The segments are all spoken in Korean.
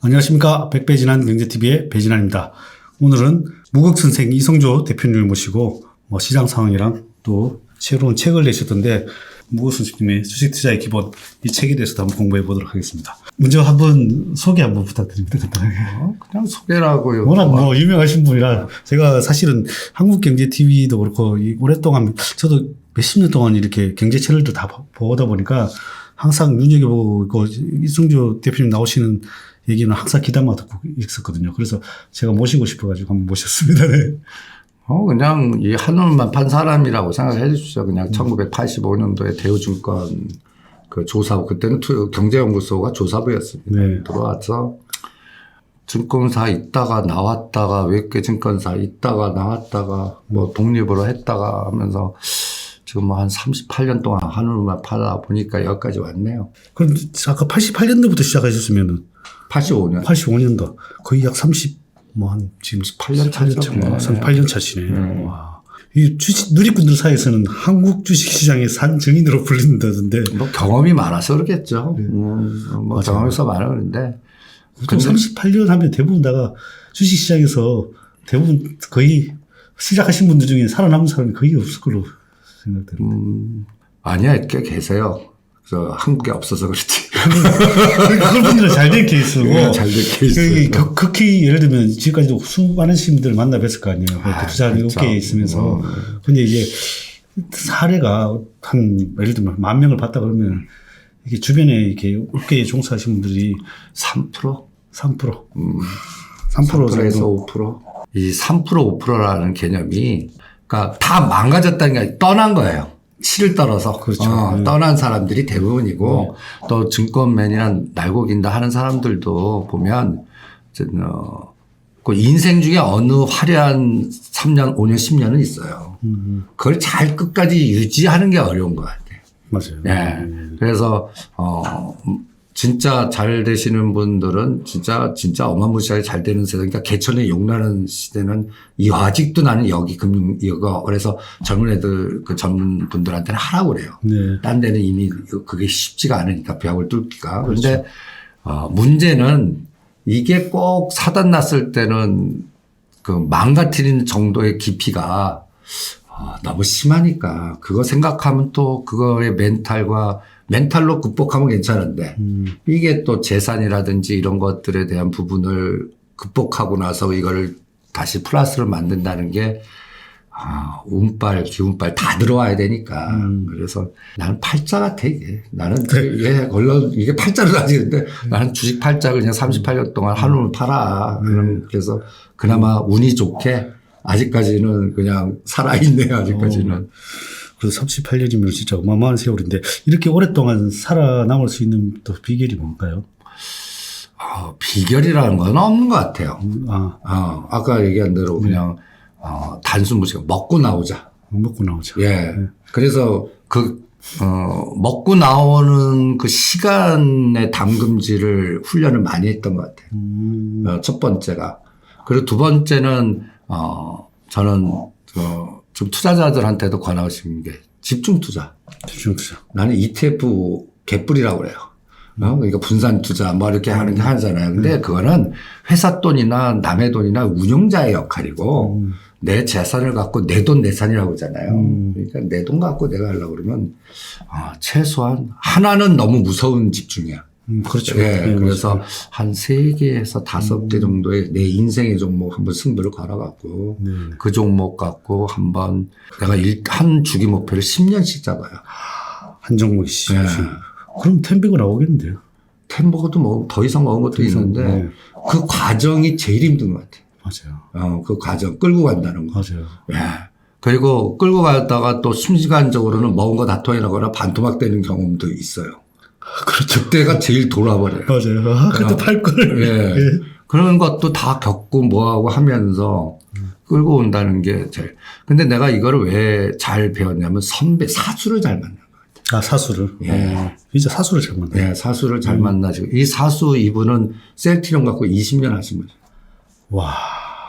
안녕하십니까. 백배진한 경제TV의 배진환입니다. 오늘은 무극선생 이성조 대표님을 모시고 시장 상황이랑 또 새로운 책을 내셨던데 무극선생님의 주식투자의 기본 이 책에 대해서도 한번 공부해 보도록 하겠습니다. 먼저 한번 소개 한번 부탁드립니다. 간단하게. 그냥 소개라고요. 워낙 유명하신 분이라 제가 사실은 한국경제TV도 그렇고 오랫동안 저도 몇십 년 동안 이렇게 경제 채널들 다 보다 보니까 항상 눈여겨보고 이성조 대표님 나오시는 얘기는 항상 기다만 듣고 있었거든요. 그래서 제가 모시고 싶어가지고 한번 모셨습니다. 네. 그냥 이 한눈만 판 사람이라고 생각해 주시죠. 그냥 1985년도에 대우증권 그 조사부, 그때는 경제연구소가 조사부였습니다. 네. 들어와서 증권사 있다가 나왔다가 외국계 증권사 있다가 나왔다가 뭐 독립으로 했다가 하면서 지금 뭐 한 38년 동안 한눈만 파다 보니까 여기까지 왔네요. 그럼 아까 88년도부터 시작하셨으면은 85년도 거의 약 30, 지금 8년 차죠. 38년 차시네. 와. 이 누리꾼들 사이에서는 한국 주식시장의 산증인으로 불린다던데. 뭐 경험이 많아서 그러겠죠. 뭐 경험에서 많았는데. 38년 하면 대부분 다가 주식시장에서 대부분 거의 시작하신 분들 중에 살아남은 사람이 거의 없을 걸로 생각되는데. 아니야, 꽤 계세요. 그래서 한국에 없어서 그렇지. 그런 분들은 잘 된 케이스고. 네, 잘 된 케이스. 극히 예를 들면 지금까지도 수많은 시민들을 만나 뵀을 거 아니에요. 투자하는 업계에 있으면서. 근데 이게 사례가 예를 들면 10,000명을 봤다 그러면 이게 주변에 이렇게 업계에 종사하신 분들이 3%? 3%. 3%에서 5%? 이 3%, 5%라는 개념이 그러니까 다 망가졌다는 게 떠난 거예요. 치를 떨어서. 그렇죠. 떠난 사람들이 대부분이고 또 증권맨이나 날고긴다 하는 사람들도 보면 그 인생 중에 어느 화려한 3년, 5년, 10년은 있어요. 그걸 잘 끝까지 유지하는 게 어려운 것 같아요. 맞아요. 네. 그래서 진짜 잘 되시는 분들은 진짜 어마무시하게 잘 되는 세상, 그러니까 개천에 용나는 시대는 아직도 나는 이거 그래서 젊은 애들, 그 젊은 분들한테는 하라고 그래요. 네. 딴 데는 이미 그게 쉽지가 않으니까 벽을 뚫기가. 그런데 그렇죠. 문제는 이게 꼭 사단 났을 때는 그 망가뜨리는 정도의 깊이가 너무 심하니까 그거 생각하면 또 그거의 멘탈로 극복하면 괜찮은데 이게 또 재산이라든지 이런 것들에 대한 부분을 극복하고 나서 이걸 다시 플러스로 만든다는 게 운빨, 기운빨 다 들어와야 되니까. 그래서 나는 팔자 같아, 이게. 나는 이게 팔자로 따지는데 나는 주식 팔자를 그냥 38년 동안 한우를 팔아. 그래서 그나마 운이 좋게 아직까지는 그냥 살아있네요, 아직까지는. 그래서 38년이면 진짜 어마어마한 세월인데 이렇게 오랫동안 살아남을 수 있는 또 비결이 뭔가요? 비결이라는 건 없는 것 같아요. 아까 얘기한 대로 그냥 단순 무식 먹고 나오자. 먹고 나오자. 예. 네. 그래서 먹고 나오는 그 시간의 담금질을 훈련을 많이 했던 것 같아요. 첫 번째가. 그리고 두 번째는 저는 좀 투자자들한테도 권하고 싶은 게 집중 투자. 나는 ETF 개뿔이라고 그래요. 그러니까 분산 투자 뭐 이렇게 하잖아요. 근데 그거는 회사 돈이나 남의 돈이나 운용자의 역할이고 내 재산을 갖고 내 돈 내산이라고 하잖아요. 그러니까 내 돈 갖고 내가 하려고 그러면 최소한 하나는 너무 무서운 집중이야. 그렇죠. 네, 그래서 한 3개에서 5개 정도의 내 인생의 종목 한번 승부를 걸어갖고 그 종목 갖고 한번 내가 한 주기 목표를 10년씩 잡아요. 한 종목씩. 네. 그럼 템버거 나오겠는데요? 템버거도 뭐 더 이상 먹은 것도 있는데 그 과정이 제일 힘든 것 같아요. 맞아요. 그 과정 끌고 간다는 거. 맞아요. 네. 그리고 끌고 가다가 또 순간적으로는 먹은 거 다 토해나거나 반토막 되는 경험도 있어요. 그렇죠. 그때가 제일 돌아버려요. 맞아요. 그때 팔 걸. 예. 예. 그런 것도 다 겪고 뭐하고 하면서 끌고 온다는 게 제일. 근데 내가 이거를 왜 잘 배웠냐면 사수를 잘 만난 것 같아요. 사수를? 예. 진짜 사수를 잘 만나요. 예, 사수를 잘 만나시고. 이 사수 이분은 셀트리온 갖고 20년 하신 거죠. 와.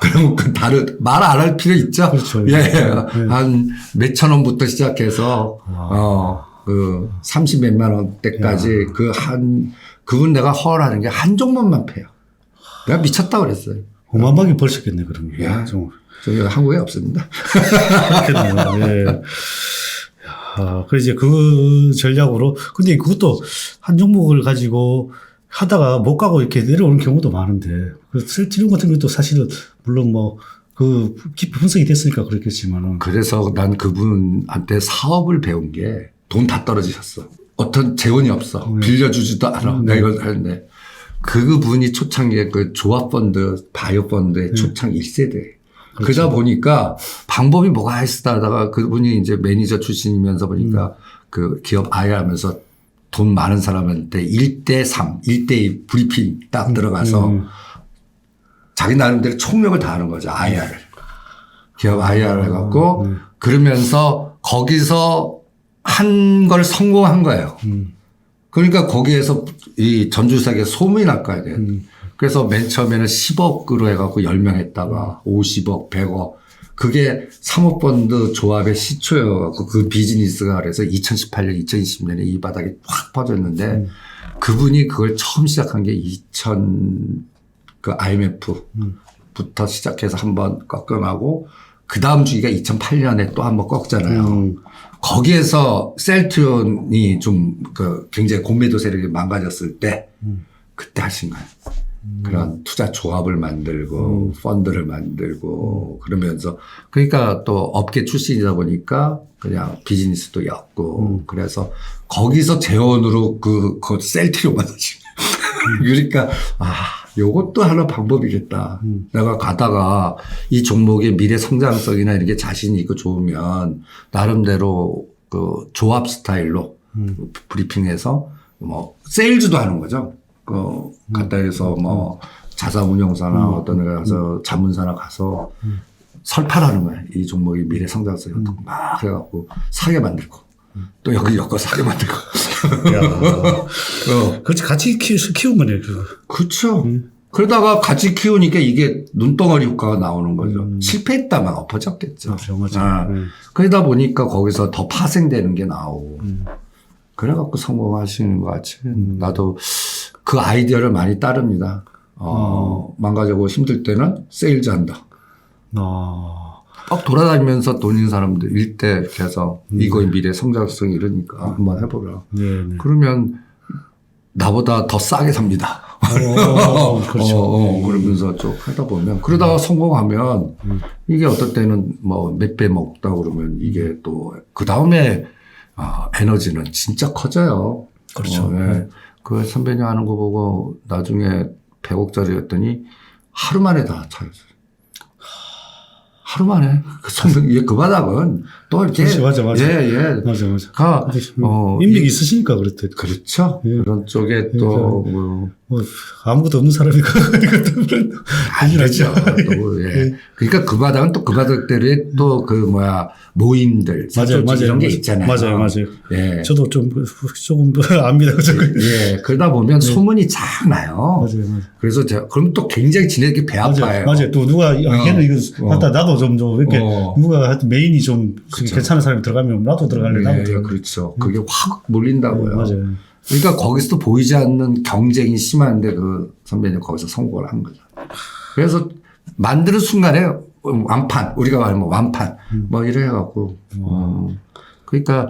그럼 말 안 할 필요 있죠? 그렇죠. 예. 한 몇천 원부터 시작해서, 30몇만 원대까지 그분 내가 허락하는 게 한 종목만 패요. 내가 미쳤다 그랬어요. 어마어마하게 벌었겠네, 그러면. 예. 좀. 저기 한국에 없습니다. 그렇겠네요. 예. 그래 이제 그 전략으로 근데 그것도 한 종목을 가지고 하다가 못 가고 이렇게 내려오는 경우도 많은데 그 셀트리온 같은 경우도 사실은 물론 뭐 그 깊이 분석이 됐으니까 그렇겠지만은 그래서 난 그분한테 사업을 배운 게 돈 다 떨어지셨어. 어떤 재원이 없어. 빌려주지도 않아. 내가 이걸 하는데 그분이 초창기에 그 조합펀드, 바이오펀드의 초창 1세대. 그러다 보니까 방법이 뭐가 있을까 하다가 그분이 이제 매니저 출신이면서 보니까 그 기업 IR 하면서 돈 많은 사람한테 1대3, 1대2 브리핑 딱 들어가서 자기 나름대로 총력을 다하는 거죠. IR을. 기업 IR을 해갖고 그러면서 거기서 한 걸 성공한 거예요. 그러니까 거기에서 이 전주사에 소문이 날 거 아니에요. 그래서 맨 처음에는 10억으로 해갖고 10명 했다가 50억, 100억. 그게 사모펀드 조합의 시초여갖고 그 비즈니스가 그래서 2018년, 2020년에 이 바닥에 확 퍼졌는데 그분이 그걸 처음 시작한 게 2000 그 IMF부터 시작해서 한번 꺾어나고 그 다음 주기가 2008년에 또 한번 꺾잖아요. 거기에서 셀트리온이 좀 그 굉장히 공매도 세력이 망가졌을 때 그때 하신 거예요. 그런 투자 조합을 만들고 펀드를 만들고 그러면서 그러니까 또 업계 출신이다 보니까 그냥 비즈니스도 였고 그래서 거기서 재원으로 그 셀트리온 만나지. 그러니까 요것도 하나 방법이겠다. 내가 가다가 이 종목의 미래 성장성이나 이런 게 자신이 있고 좋으면 나름대로 그 조합 스타일로 브리핑해서 뭐 세일즈도 하는 거죠. 그 갔다 해서 뭐 자산운용사나 어떤 데 가서 자문사나 가서 설파하는 거야. 이 종목의 미래 성장성이 어떻고 막 해갖고 사게 만들고 또 여기 엮어 사게 만들고. 그렇지 같이 키운 거네. 그렇죠. 그러다가 같이 키우니까 이게 눈덩어리 효과가 나오는 거죠. 실패했다만 엎어졌겠죠. 맞아. 그러다 보니까 거기서 더 파생되는 게 나오고. 그래갖고 성공하시는 것 같이. 나도 그 아이디어를 많이 따릅니다. 망가지고 힘들 때는 세일즈 한다. 막 돌아다니면서 돈 있는 사람들 일대 이렇게 해서 이거의 미래 성장성이 이러니까 한번 해보라. 네네. 그러면 나보다 더 싸게 삽니다. 그렇죠. 그러면서 쭉 하다 보면 그러다가 성공하면 이게 어떨 때는 뭐 몇 배 먹다 그러면 이게 또 그 다음에 에너지는 진짜 커져요. 그렇죠. 네. 그 선배님 하는 거 보고 나중에 100억짜리였더니 하루 만에 다 차였어요. 하루 만에. 그 바닥은 또 이렇게. 맞아. 예. 맞아. 인맥이 있으시니까 그랬대. 그렇죠. 예. 그런 쪽에 또, 뭐, 아무것도 없는 사람이 안 되죠. 또, 예. 그러니까 그 바닥은 또 그 바닥들의 또 모임들. 맞아요. 이런 게 있잖아요. 맞아요. 예. 저도 조금 압니다. 예. 그러다 보면 소문이 쫙 나요. 맞아요. 그래서 그럼 또 굉장히 지내기 배 아파요. 맞아요. 또 누가, 걔는 이거, 맞다. 나도 좀 이렇게, 누가 하여튼 메인이 좀 괜찮은 사람이 들어가면 나도 들어갈래. 나도 들어갈래. 그렇죠. 그게 확 몰린다고요. 맞아요. 그러니까 거기서도 보이지 않는 경쟁이 심한데 그 선배님 거기서 성공을 한 거죠. 그래서 만드는 순간에 완판, 우리가 말하면 완판, 이래갖고. 그러니까,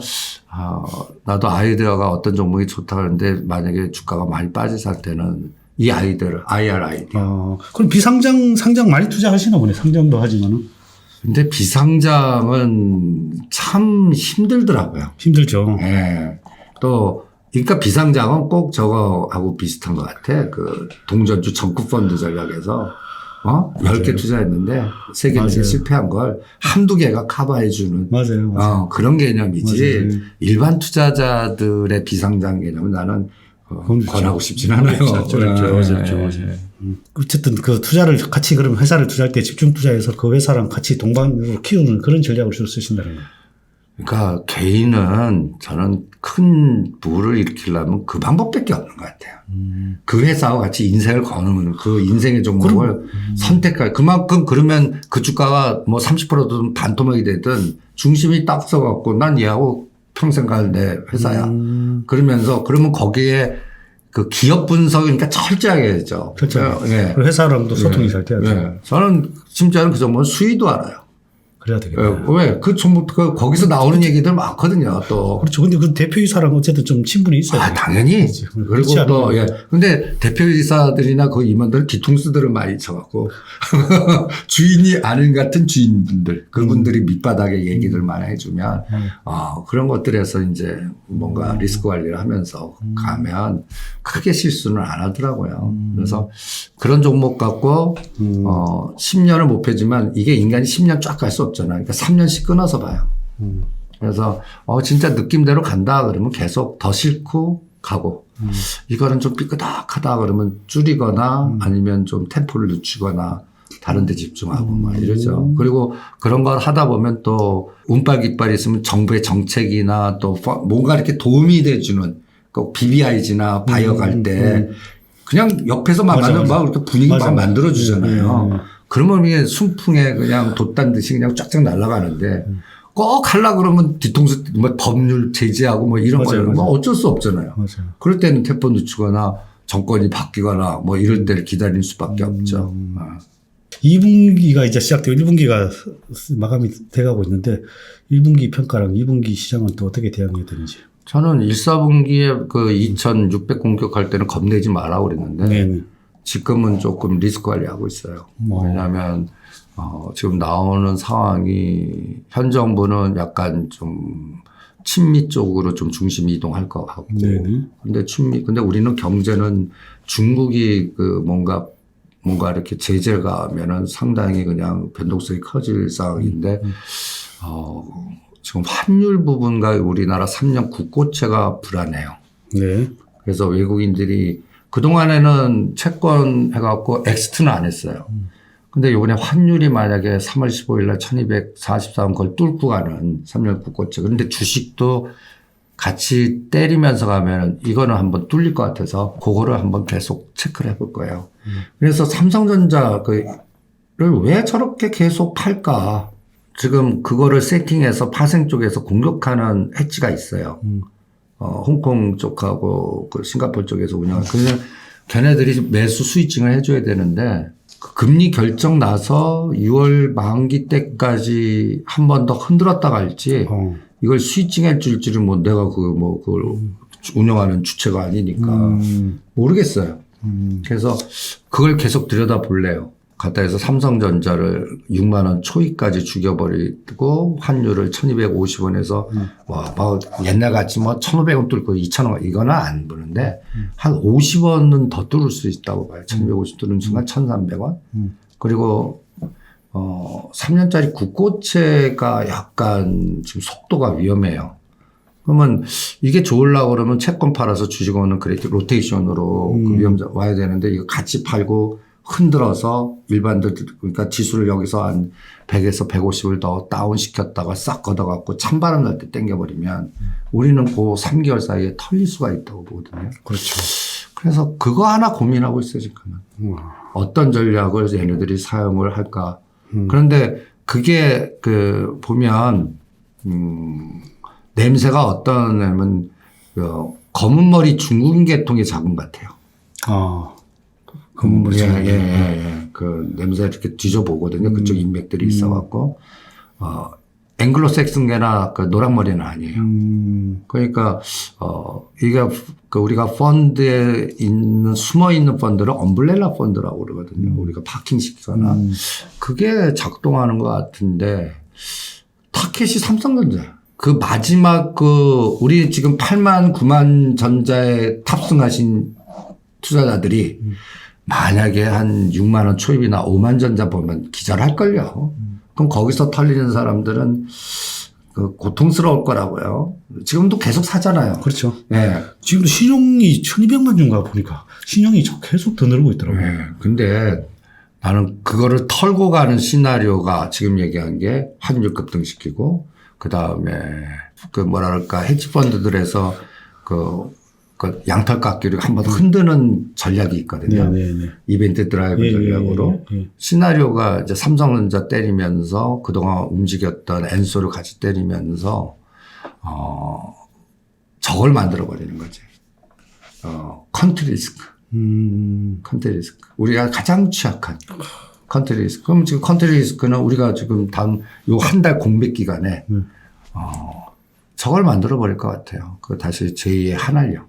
나도 아이디어가 어떤 종목이 좋다 그러는데 만약에 주가가 많이 빠질 때는 이 아이디어를, IR 아이디어. 그럼 상장 많이 투자하시나 보네. 상장도 하지만은. 근데 비상장은 참 힘들더라고요. 힘들죠. 예. 그러니까 비상장은 꼭 저거하고 비슷한 것 같아. 그 동전주 정구펀드 전략에서 10개 투자했는데 3개 실패한 걸 한두 개가 커버해주는. 맞아요. 그런 개념이지. 맞아요. 일반 투자자들의 비상장 개념은 나는 권하고 싶진 않아요. 맞아요. 어쨌든 그 투자를 같이 그럼 회사를 투자할 때 집중 투자해서 그 회사랑 같이 동반으로 키우는 그런 전략을 주로 쓰신다는 거예요. 그러니까 개인은 저는 큰 부를 일으키려면 그 방법밖에 없는 것 같아요. 그 회사와 같이 인생을 거는 그 인생의 종목을 선택할 그만큼 그러면 그 주가가 뭐 30%든 반토막이 되든 중심이 딱 서갖고 난 얘하고 평생 갈 내 회사야. 그러면 거기에 그 기업 분석이니까 철저하게 해야죠. 철저하게. 예. 그리고 회사랑도 소통이 잘 돼야 돼요. 예. 저는 심지어는 그 정도는 수위도 알아요. 그래야 되겠다. 왜? 거기서 나오는 얘기들 많거든요, 또. 그렇죠. 근데 그 대표이사랑 어쨌든 좀 친분이 있어요. 당연히. 그리고 그렇지 또, 않으면. 예. 근데 대표이사들이나 그 임원들은 뒤통수들을 많이 쳐갖고, 주인이 아닌 같은 주인분들, 그분들이 밑바닥에 얘기들 많이 해주면, 그런 것들에서 이제 뭔가 리스크 관리를 하면서 가면 크게 실수는 안 하더라고요. 그래서 그런 종목 갖고, 10년을 목표지만 이게 인간이 10년 쫙 갈 수 없잖아요. 그러니까 3년씩 끊어서 봐요. 그래서 진짜 느낌대로 간다 그러면 계속 더 싣고 가고 이거는 좀 삐끄덕하다 그러면 줄이거나 아니면 좀 템포를 늦추거나 다른 데 집중하고 막 이러죠. 그리고 그런 걸 하다 보면 또 운빨 깃발이 있으면 정부의 정책이나 또 뭔가 이렇게 도움이 돼주는 꼭 BBIG나 바이오 갈 때 그냥 옆에서 막 이렇게 분위기 막 만들어주잖아요. 그러면 이게 순풍에 그냥 돛단 듯이 그냥 쫙쫙 날아가는데 꼭 하려고 그러면 뒤통수 뭐 법률 제재하고 뭐 이런 거는 뭐 어쩔 수 없잖아요. 맞아요. 그럴 때는 태포 늦추거나 정권이 바뀌거나 뭐 이럴 때를 기다릴 수밖에 없죠. 2분기가 이제 시작되고 1분기가 마감이 돼가고 있는데 1분기 평가랑 2분기 시장은 또 어떻게 대응해야 되는지. 저는 1, 4분기에 그 2,600 공격할 때는 겁내지 마라 그랬는데 네네. 지금은 조금 리스크 관리하고 있어요. 왜냐하면 지금 나오는 상황이 현 정부는 약간 좀 친미 쪽으로 좀 중심 이동할 것 같고. 근데 우리는 경제는 중국이 그 뭔가 이렇게 제재가 하면은 상당히 그냥 변동성이 커질 상황인데 지금 환율 부분과 우리나라 3년 국고채가 불안해요. 네. 그래서 외국인들이 그동안에는 채권 해갖고 엑스트는 안 했어요. 근데 요번에 환율이 만약에 3월 15일 날 1244원 그걸 뚫고 가는 3년 국고채. 그런데 주식도 같이 때리면서 가면 이거는 한번 뚫릴 것 같아서 그거를 한번 계속 체크를 해볼 거예요. 그래서 삼성전자 를 왜 저렇게 계속 팔까? 지금 그거를 세팅해서 파생 쪽에서 공격하는 해치가 있어요. 홍콩 쪽하고 그 싱가포르 쪽에서 운영하는. 그냥 걔네들이 매수 스위칭을 해줘야 되는데 그 금리 결정 나서 6월 만기 때까지 한 번 더 흔들었다 갈지 이걸 스위칭해 줄지를 뭐 내가 그걸 운영하는 주체가 아니니까 모르겠어요. 그래서 그걸 계속 들여다 볼래요. 갖다 해서 삼성전자를 6만 원 초이까지 죽여버리고 환율을 1250원에서 막 옛날 같이 뭐 1500원 뚫고 2000원 이거는 안 보는데 한 50원은 더 뚫을 수 있다고 봐요. 1250 뚫는 순간 1300원. 그리고 3년짜리 국고채가 약간 지금 속도가 위험해요. 그러면 이게 좋으려고 그러면 채권 팔아서 주식은 그래도 로테이션으로 그 위험자 와야 되는데 이거 같이 팔고 흔들어서 일반들 그러니까 지수를 여기서 한 100에서 150을 더 다운시켰다가 싹 걷어갖고 찬바람 날 때 땡겨버리면 우리는 그 3개월 사이에 털릴 수가 있다고 보거든요. 그렇죠. 그래서 그거 하나 고민하고 있어요, 지금은. 어떤 전략을 얘네들이 사용을 할까. 그런데 그게 보면 냄새가 어떠냐면 검은 머리 중국인 계통의 자금 같아요. 검은 머리. 그 냄새 이렇게 뒤져보거든요. 그쪽 인맥들이 있어갖고 앵글로색슨계나 그 노랑머리는 아니에요. 그러니까 이게 우리가 펀드에 있는 숨어 있는 펀드를 엄블렐라 펀드라고 그러거든요. 우리가 파킹시키거나 그게 작동하는 것 같은데 타켓이 삼성전자. 그 마지막 우리 지금 8만 9만 전자에 탑승하신 투자자들이 만약에 한 6만 원 초입이나 5만 전자 보면 기절할걸요. 그럼 거기서 털리는 사람들은 고통스러울 거라고요. 지금도 계속 사잖아요. 그렇죠. 예. 지금도 신용이 1200만 주인가 보니까 신용이 계속 더 늘고 있더라고요. 예. 근데 나는 그거를 털고 가는 시나리오가 지금 얘기한 게 환율 급등시키고 그 다음에 헤지 펀드들에서 양털 깎기를 한번 흔드는 전략이 있거든요. 이벤트 드라이브 전략으로. 시나리오가 이제 삼성전자 때리면서 그동안 움직였던 엔소를 같이 때리면서, 저걸 만들어버리는 거지. 컨트리 리스크. 컨트리 리스크. 우리가 가장 취약한 컨트리 리스크. 그럼 지금 컨트리 리스크는 우리가 지금 다음 요 한 달 공백 기간에 저걸 만들어 버릴 것 같아요. 그 다시 제2의 한알령.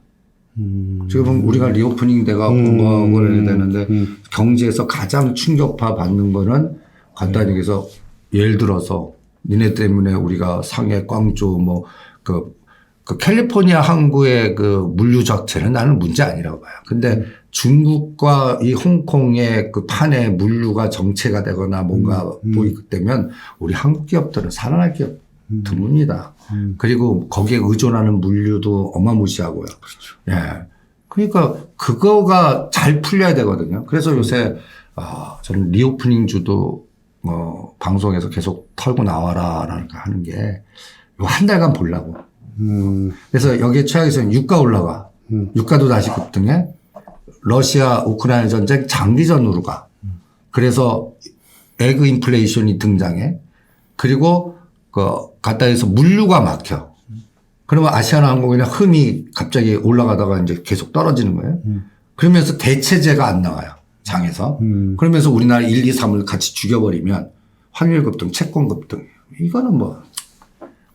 지금 우리가 리오프닝 돼가고 뭐 그래야 되는데 경제에서 가장 충격파 받는 거는 간단히 얘기해서 예를 들어서 니네 때문에 우리가 상해, 광주 뭐 그 캘리포니아 항구의 그 물류 적체는 나는 문제 아니라고 봐요. 근데 중국과 이 홍콩의 그 판에 물류가 정체가 되거나 뭔가 보이되면 우리 한국 기업들은 살아날 기업 드뭅니다. 그리고 거기에 의존하는 물류도 어마무시하고요. 그렇죠. 예. 그러니까 그거가 잘 풀려야 되거든요. 그래서 요새 저는 리오프닝 주도 방송에서 계속 털고 나와라라는 거 하는 게 한 달간 보려고. 그래서 여기에 최악에서는 유가 올라가. 유가도 다시 급등해. 러시아 우크라이나 전쟁 장기전으로 가. 그래서 에그 인플레이션이 등장해. 그리고 가다에서 물류가 막혀. 그러면 아시아나항공이나 흠이 갑자기 올라가다가 이제 계속 떨어지는 거예요. 그러면서 대체제가 안 나와요. 장에서. 그러면서 우리나라 1, 2, 3을 같이 죽여버리면 환율 급등, 채권 급등. 이거는 뭐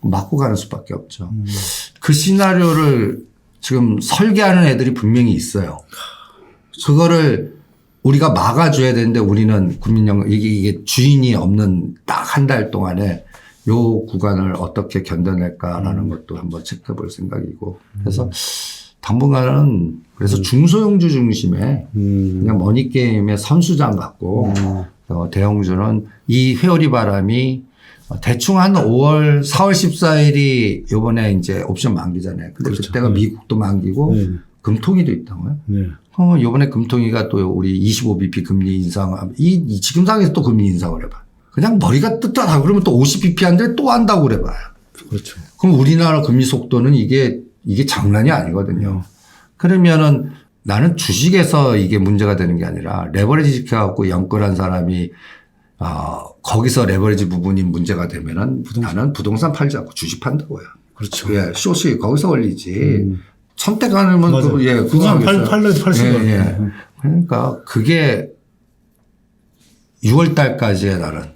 맞고 가는 수밖에 없죠. 그 시나리오를 지금 설계하는 애들이 분명히 있어요. 그거를 우리가 막아줘야 되는데 우리는 이게 주인이 없는 딱 한 달 동안에 요 구간을 어떻게 견뎌낼까라는 것도 한번 체크해 볼 생각이고. 그래서 당분간은 그래서 중소형주 중심에 그냥 머니게임의 선수장 같고 대형주는 이 회오리 바람이 대충 한 4월 14일이 요번에 이제 옵션 만기잖아요. 근데 그렇죠. 그때가 미국도 만기고 금통위도 있다고요. 네. 요번에 금통위가 또 우리 25bp 금리 인상, 지금 상황에서 또 금리 인상을 해봐. 그냥 머리가 뜨뜻하다 그러면 또 50bp 한데 또 한다고 그래봐요. 그렇죠. 그럼 우리나라 금리 속도는 이게 장난이 아니거든요. 그러면은 나는 주식에서 이게 문제가 되는 게 아니라 레버리지 시켜갖고 연끌한 사람이 거기서 레버리지 부분이 문제가 되면은 나는 부동산 팔지 않고 주식 판다고요. 그렇죠. 예, 숏이 거기서 걸리지. 선택 안 하면 또, 예, 부동산 팔려도 팔 수가 예, 없어요. 그러니까 그게 6월 달까지의 나는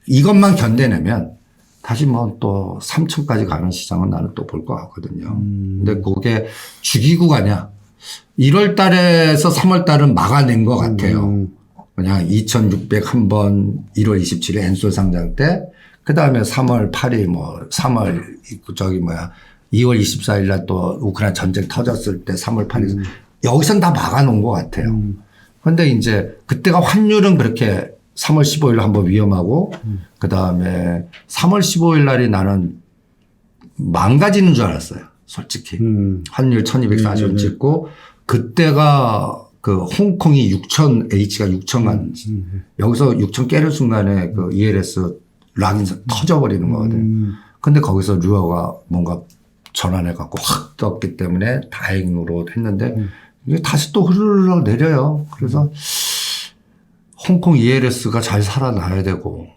이것만 견뎌내면 다시 뭐 또 3천까지 가는 시장은 나는 또 볼 것 같거든요. 근데 그게 죽이고 가냐. 1월 달에서 3월 달은 막아낸 것 같아요. 그냥 2,600 한 번 1월 27일 엔솔 상장 때, 그 다음에 3월 8일 3월 2월 24일 날 또 우크라이나 전쟁 터졌을 때 3월 8일 여기선 다 막아놓은 것 같아요. 그런데 이제 그때가 환율은 그렇게 3월 15일 한번 위험하고 그 다음에 3월 15일 날이 나는 망가지는 줄 알았어요. 솔직히. 환율 1240원 찍고 그때가 그 홍콩이 6,000, H가 6,000간 여기서 6,000 깨는 순간에 그 ELS 락이 터져버리는 거거든요. 근데 거기서 류어가 뭔가 전환해 갖고 확 떴기 때문에 다행으로 했는데 이게 다시 또 흐르르 내려요. 그래서 홍콩 ELS가 잘 살아나야 되고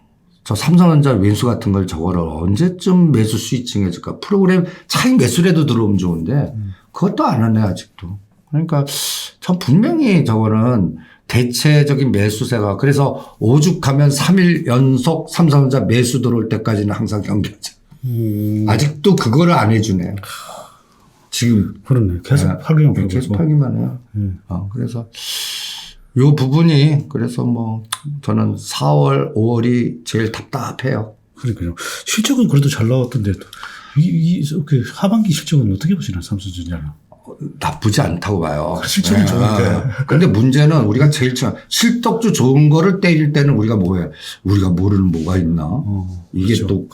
저 삼성전자 왼수 같은 걸 저거를 언제쯤 매수 스위칭 해줄까. 프로그램 차익 매수라도 들어오면 좋은데 그것도 안 하네 아직도. 그러니까 전 분명히 저거는 대체적인 매수세가 그래서 오죽하면 3일 연속 삼성전자 매수 들어올 때까지는 항상 경계하죠. 아직도 그거를 안 해주네요. 지금. 그렇네. 계속 팔기만 하고. 계속 팔기만 해요. 그래서 요 부분이 그래서 뭐 저는 4월, 5월이 제일 답답해요. 그러니까요. 실적은 그래도 잘 나왔던데 그 하반기 실적은 어떻게 보시나요, 삼성전자는? 나쁘지 않다고 봐요. 실적은 좋은데. 근데 문제는 우리가 제일 실적도 좋은 거를 때릴 때는 우리가 뭐예요? 우리가 모르는 뭐가 있나? 이게 그렇죠. 또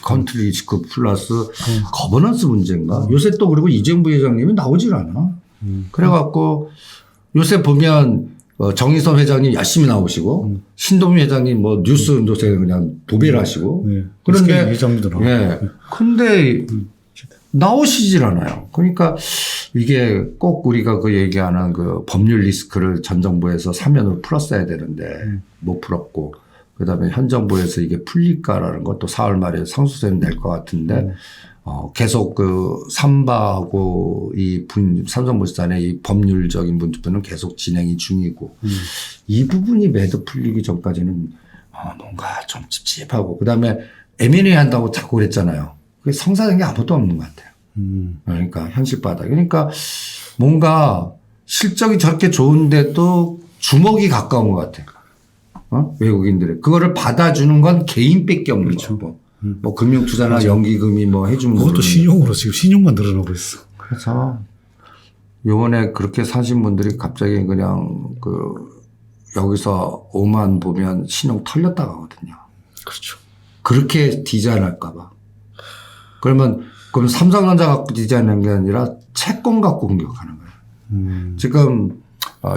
컨트리 리스크 플러스 거버넌스 문제인가? 요새 또 그리고 이재용 회장님이 나오질 않아. 그래갖고 요새 보면 정의선 회장님 열심히 나오시고 신동민 회장님 뭐 뉴스 요새 그냥 도배를 하시고 그런데 회장님도 나오고. 예. 근데 나오시질 않아요. 그러니까 이게 꼭 우리가 그 얘기하는 그 법률 리스크를 전 정부에서 사면으로 풀었어야 되는데 못 풀었고 그다음에 현 정부에서 이게 풀릴까라는 것도 4월 말에 상수세는 낼 것 같은데 계속 그 삼바하고 삼성물산의 이 법률적인 문제는 계속 진행이 중이고 이 부분이 매도 풀리기 전까지는 뭔가 좀 찝찝하고 그다음에 M&A 한다고 자꾸 그랬잖아요. 그게 성사된 게 아무것도 없는 것 같아요. 그러니까 현실 바닥. 그러니까 뭔가 실적이 저렇게 좋은데도 주먹이 가까운 것 같아요. 외국인들의 그거를 받아주는 건 개인밖에 없는 그렇죠. 거고. 뭐 금융투자나 맞아. 연기금이 뭐 해주는 그것도 거는. 신용으로 지금 신용만 늘어나고 있어. 그래서 요번에 그렇게 사신 분들이 갑자기 그냥 여기서 5만 보면 신용 털렸다 가거든요. 그렇죠. 그렇게 디자인할까봐. 그럼 삼성전자 갖고 디자인하는 게 아니라 채권 갖고 공격하는 거예요. 지금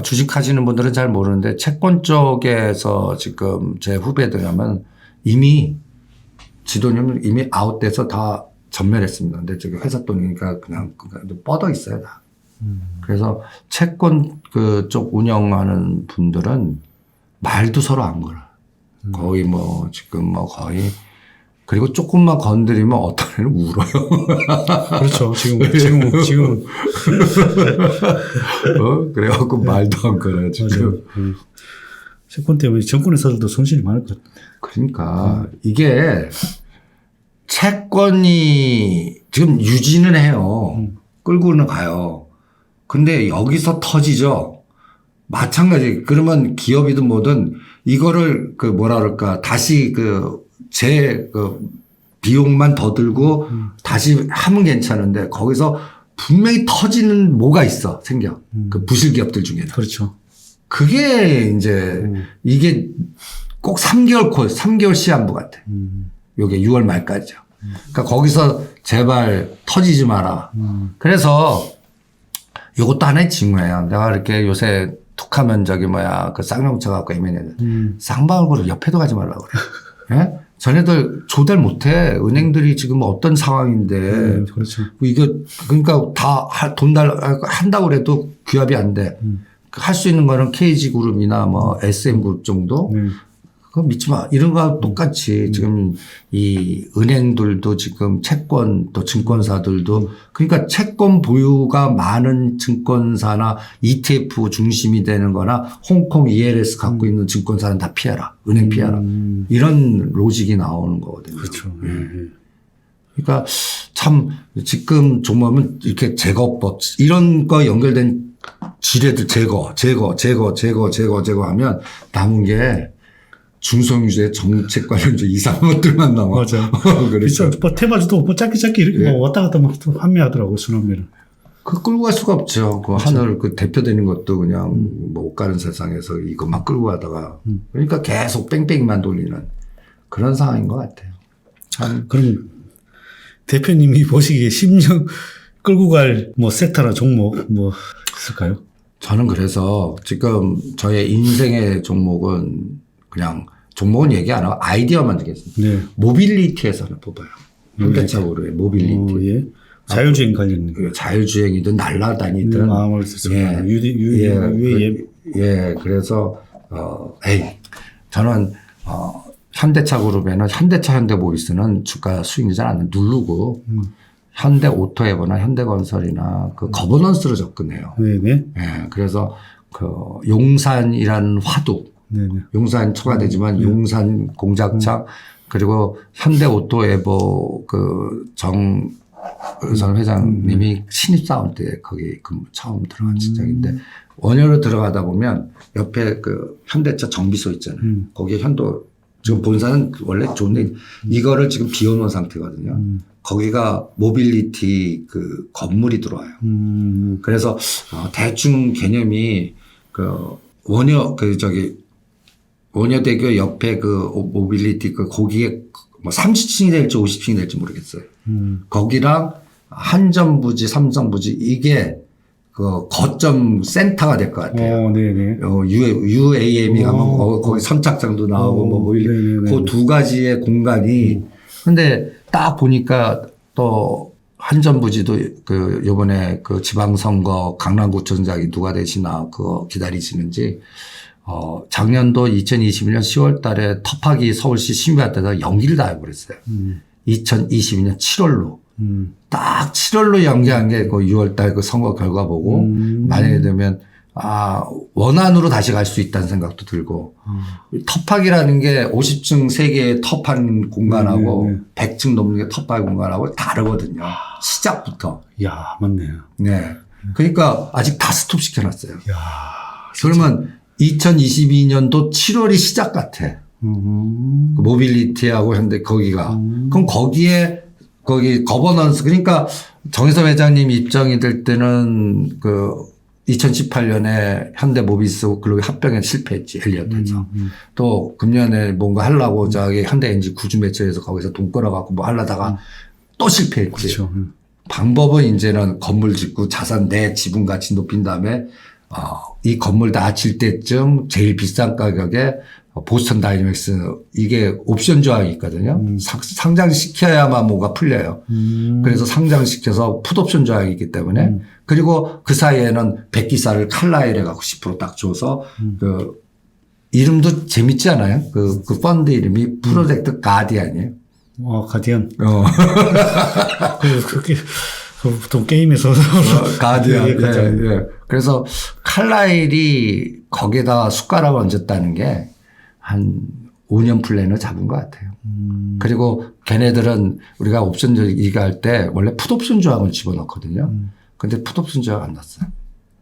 주식 하시는 분들은 잘 모르는데 채권 쪽에서 지금 제 후배들 하면 이미 지도님은 이미 아웃돼서 다 전멸했습니다. 근데 저기 회사 돈이니까 그냥 뻗어 있어요, 다. 그래서 채권 그쪽 운영하는 분들은 말도 서로 안 걸어요. 거의 뭐 지금 뭐 거의 그리고 조금만 건드리면 어떤 애는 울어요. 그렇죠. 지금. 그래갖고 말도 안 걸어요, 지금. 채권 때문에 정권에서도 손실이 많을 것 같아요. 그러니까 이게 채권이 지금 유지는 해요. 끌고는 가요. 근데 여기서 터지죠. 마찬가지. 그러면 기업이든 뭐든 이거를 뭐라 그럴까 다시 비용만 더 들고 다시 하면 괜찮은데 거기서 분명히 터지는 뭐가 생겨. 그 부실 기업들 중에는. 그렇죠. 그게 이제 이게 꼭 3개월 시한부 같아. 요게 6월 말까지요. 그러니까 거기서 제발 터지지 마라. 그래서 요것도 하나의 징후예요. 내가 이렇게 요새 툭하면 그 쌍용차 갖고 애매해는 쌍방울고를 옆에도 가지 말라고 그래. 예? 전에들 조달 못해. 은행들이 지금 어떤 상황인데. 그렇죠. 그러니까 다 돈 한다고 그래도 규합이 안 돼. 할 수 있는 거는 KG그룹이나 뭐 SM그룹 정도? 그거 믿지 마. 이런 거하고 똑같이 지금 이 은행들도 지금 채권 또 증권사들도 그러니까 채권 보유가 많은 증권사나 ETF 중심이 되는 거나 홍콩 ELS 갖고 있는 증권사는 다 피해라. 은행 피해라. 이런 로직이 나오는 거거든요. 그렇죠. 그러니까 참 지금 종목은 이렇게 제거법 이런 거 연결된 지뢰들 제거 하면 남은 게 중소유주의 정책 관련주 이상한 것들만 남아. 맞아. 그렇죠. 뭐 테마주도 뭐 짧게 이렇게 왔다 갔다 막 판매하더라고, 순환매를. 끌고 갈 수가 없죠. 그렇죠. 하늘 대표되는 것도 그냥 뭐 못 가는 세상에서 이것만 끌고 가다가 그러니까 계속 뺑뺑이만 돌리는 그런 상황인 것 같아요. 참. 그럼 대표님이 보시기에 10년 끌고 갈 뭐 섹터나 종목 뭐 있을까요? 저는 그래서 지금 저의 인생의 종목은 그냥 종목은 얘기 안 하고 아이디어만 주겠습니다. 네. 모빌리티에서는 뽑아요. 현대차고로의 모빌리티. 예. 자율주행 관련. 자율주행이든 날아다니든. 그래서, 저는, 현대차그룹에는 현대모비스는 주가 수익이 잘 안 누르고, 현대오토에버나 현대건설이나 거버넌스로 접근해요. 네네. 예, 그래서 용산이라는 화두. 네네. 용산 초과되지만 용산 공작창 그리고 현대오토에버 정의선 회장님이 신입사원 때 거기 처음 들어간 직장인데 원효로 들어가다 보면 옆에 현대차 정비소 있잖아요. 거기에 지금 본사는 원래 좋은데 이거를 지금 비워놓은 상태거든요. 거기가 모빌리티 건물이 들어와요. 그래서 대충 개념이 원효대교 옆에 모빌리티 거기에 뭐 30층이 될지 50층이 될지 모르겠어요. 거기랑 한전부지, 삼성부지 이게 거점 센터가 될 것 같아요. 네네. UAM이 가면 거기 선착장도 나오고 그 두 가지의 공간이 근데 딱 보니까 또 한전부지도 요번에 지방선거 강남구청장이 누가 되시나 그거 기다리시는지 작년도 2021년 10월 달에 터파기 서울시 심의할 때다 연기를 다 해버렸어요. 2022년 7월로. 딱 7월로 연기한 게 그 6월 달 그 선거 결과 보고 만약에 되면 원안으로 다시 갈 수 있다는 생각도 들고 터파기라는 게 50층 세개의 터판 공간하고 100층 넘는 게 터파기 공간하고 다르거든요. 시작부터. 야, 맞네요. 네. 그러니까 아직 다 스톱 시켜놨어요. 야, 그러면 2022년도 7월이 시작 같아. 그 모빌리티하고 현대 거기가. 그럼 거기 거버넌스 그러니까 정의섭 회장님 입장이 될 때는 그 2018년에 현대 모비스 글로벌 합병에 실패했지 엘리엇에서. 또 금년에 뭔가 하려고 저기 현대엔지 구주 매체에서 거기서 돈 끌어갖고 뭐 하려다가 또 실패했지. 그렇죠. 방법은 이제는 건물 짓고 자산 내 지분 가치 높인 다음에 이 건물 다 질 때쯤 제일 비싼 가격에 보스턴 다이내믹스 이게 옵션 조항이 있거든요. 상장시켜야만 뭐가 풀려요. 그래서 상장시켜서 풋옵션 조항이 있기 때문에 그리고 그 사이에는 백기사를 칼라일에 갖고 10% 딱 줘서 그 이름도 재밌지 않아요? 그 펀드 이름이 프로젝트 가디안이에요. 가디언. 그렇게 보통 게임에서 가디언. 예. 그래서 칼라일이 거기에다 숟가락을 얹었다는 게 한 5년 플랜을 잡은 것 같아요. 그리고 걔네들은 우리가 옵션 얘기할 때 원래 풋옵션 조항을 집어넣거든요. 근데 풋옵션 조항 안 넣었어요.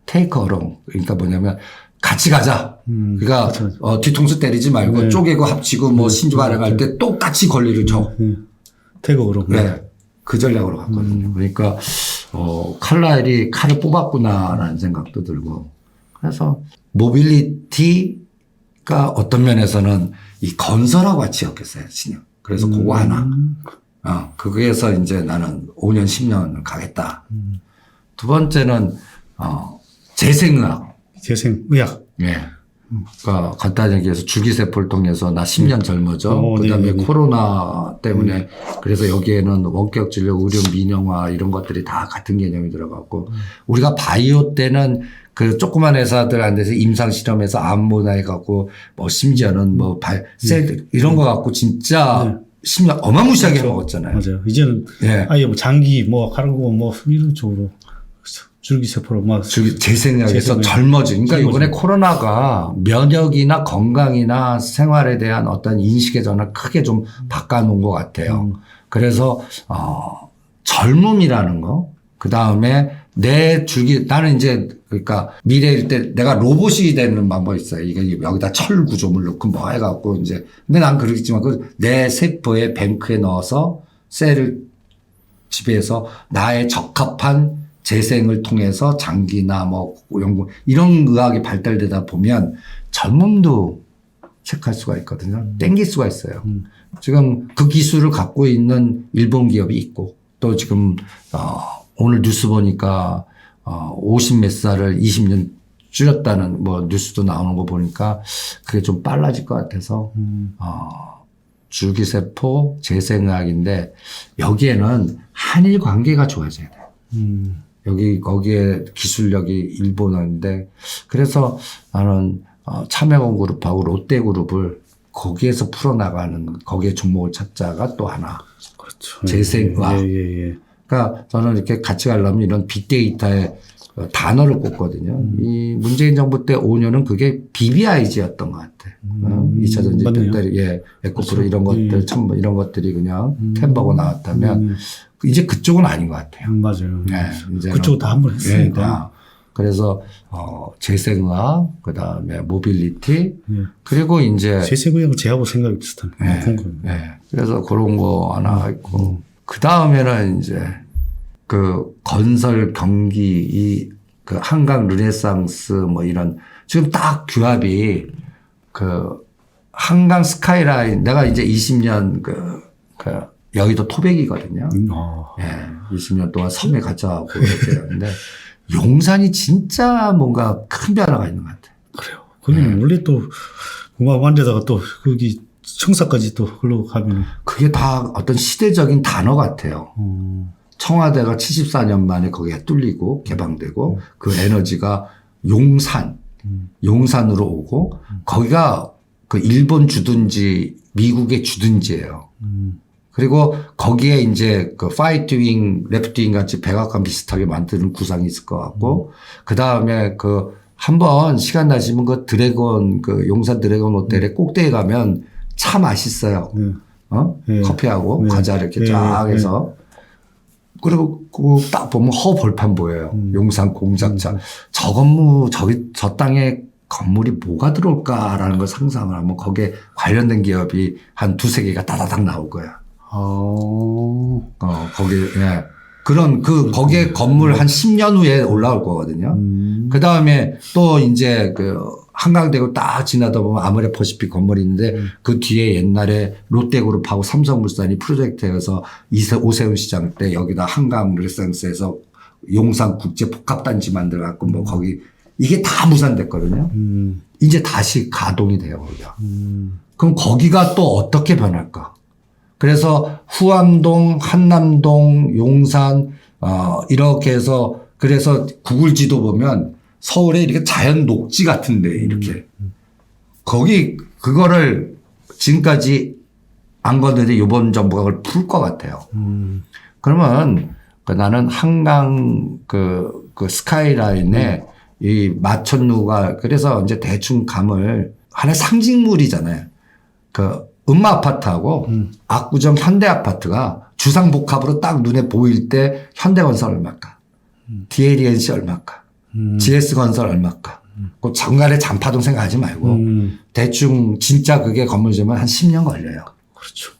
테이크 어롱. 그러니까 뭐냐면 같이 가자. 그러니까 뒤통수 때리지 말고 쪼개고 합치고 뭐 신주 발행할 때 똑같이 권리를 줘. 태국으로. 네. 그 전략으로 갔거든요. 그러니까 칼라일이 칼을 뽑았구나라는 생각도 들고 그래서 모빌리티가 어떤 면에서는 이 건설하고 같이 엮였어요. 신형. 그래서 그거 하나. 거기에서 이제 나는 5년 10년 가겠다. 두 번째는 재생의학. 재생의학. 예. 그러니까 간단히 얘기해서 줄기세포를 통해서 나 10년 젊어져. 그다음에 네. 코로나 때문에 그래서 여기에는 원격 진료, 의료 민영화 이런 것들이 다 같은 개념이 들어갔고 우리가 바이오 때는 그 조그만 회사들한테서 임상 실험에서 암모나 해갖고 뭐 심지어는 뭐 셀 이런 거 갖고 진짜 10년 어마무시하게 먹었잖아요. 맞아요. 이제는 아예 뭐 장기 뭐 가르고 뭐 이런 쪽으로 줄기세포로 막 재생약에서 젊어지. 그러니까 이번에 코로나가 면역이나 건강이나 생활에 대한 어떤 인식의 전환을 크게 좀 바꿔놓은 것 같아요. 그래서 젊음이라는 거, 그 다음에 나는 이제 그러니까 미래일 때 내가 로봇이 되는 방법이 있어요. 이게 여기다 철 구조물 넣고 뭐 해갖고 이제 근데 난 그러겠지만 내 세포에 뱅크에 넣어서 셀을 지배해서 나의 적합한 재생을 통해서 장기나 뭐 연구 이런 의학이 발달되다 보면 젊음도 체크할 수가 있거든요. 땡길 수가 있어요. 지금 그 기술을 갖고 있는 일본 기업이 있고 또 지금 오늘 뉴스 보니까 50 몇 살을 20년 줄였다는 뭐 뉴스도 나오는 거 보니까 그게 좀 빨라질 것 같아서 줄기세포 재생의학인데 여기에는 한일 관계가 좋아져야 돼요. 거기에 기술력이 일본어인데 그래서 나는 참여원 그룹하고 롯데 그룹을 거기에서 풀어나가는 거기에 종목을 찾자가 또 하나. 그렇죠. 재생의학. 그러니까 저는 이렇게 같이 가려면 이런 빅데이터의 단어를 꼽거든요. 이 문재인 정부 때 5년은 그게 BBIG였던 것 같아. 2차 전지 배터리, 에코프로 그렇죠. 이런 것들, 이런 것들이 그냥 템버거 나왔다면 이제 그쪽은 아닌 것 같아요. 맞아요. 이제 그쪽 다 한 번 했으니까. 그래서 재생의학, 그 다음에 모빌리티, 그리고 이제 재생의학은 제하고 생각이 비슷한. 그래서 그런 거 하나 있고, 그 다음에는 이제 그 건설 경기, 그 한강 르네상스 뭐 이런 지금 딱 규합이 그 한강 스카이라인 내가 이제 20년 그 여의도 토백이거든요. 20년 동안 섬에 갇혀가고 이렇게 했는데 용산이 진짜 뭔가 큰 변화가 있는 것 같아요. 그래요. 거기는 원래 또 공항관제다가 또 거기 청사까지 또 흘러가면 그게 다 어떤 시대적인 단어 같아요. 청와대가 74년 만에 거기에 뚫리고 개방되고 그 에너지가 용산으로 오고 거기가 그 일본 주둔지 미국의 주둔지예요. 그리고 거기에 이제 그 파이트 윙, 레프트 윙 같이 백악관 비슷하게 만드는 구상이 있을 것 같고, 그 다음에 그 한번 시간 나시면 그 드래곤, 그 용산 드래곤 호텔에 꼭대기 가면 차 맛있어요. 예. 커피하고 네. 과자 이렇게 예, 쫙 예, 해서. 그리고 그거 딱 보면 허벌판 보여요. 용산 공장차. 저 건물, 저 땅에 건물이 뭐가 들어올까라는 걸 상상을 하면 거기에 관련된 기업이 한 두세 개가 따다닥 나올 거야. 거기, 예. 거기에 건물 한 10년 후에 올라올 거거든요. 그 다음에 또 이제 한강대교 딱 지나다 보면 아모레퍼시픽 건물이 있는데 그 뒤에 옛날에 롯데그룹하고 삼성물산이 프로젝트해서 오세훈 시장 때 여기다 한강 르네상스에서 용산국제복합단지 만들어갖고 뭐 거기 이게 다 무산됐거든요. 이제 다시 가동이 돼요, 거기가. 그럼 거기가 또 어떻게 변할까? 그래서 후암동, 한남동, 용산, 이렇게 해서 그래서 구글 지도 보면 서울에 이렇게 자연 녹지 같은데 이렇게. 거기, 그거를 지금까지 안 건드는데 이번 정부가 그걸 풀 것 같아요. 그러면 나는 한강 스카이라인에 이 마천루가 그래서 이제 대충 감을 하나의 상징물이잖아요. 음마 아파트하고 압구정 현대 아파트가 주상복합으로 딱 눈에 보일 때 현대건설 얼마일까? DLNC 얼마일까? GS건설 얼마일까? 그 정갈의 잔파동 생각하지 말고 대충 진짜 그게 건물 지으면 한 10년 걸려요. 그렇죠.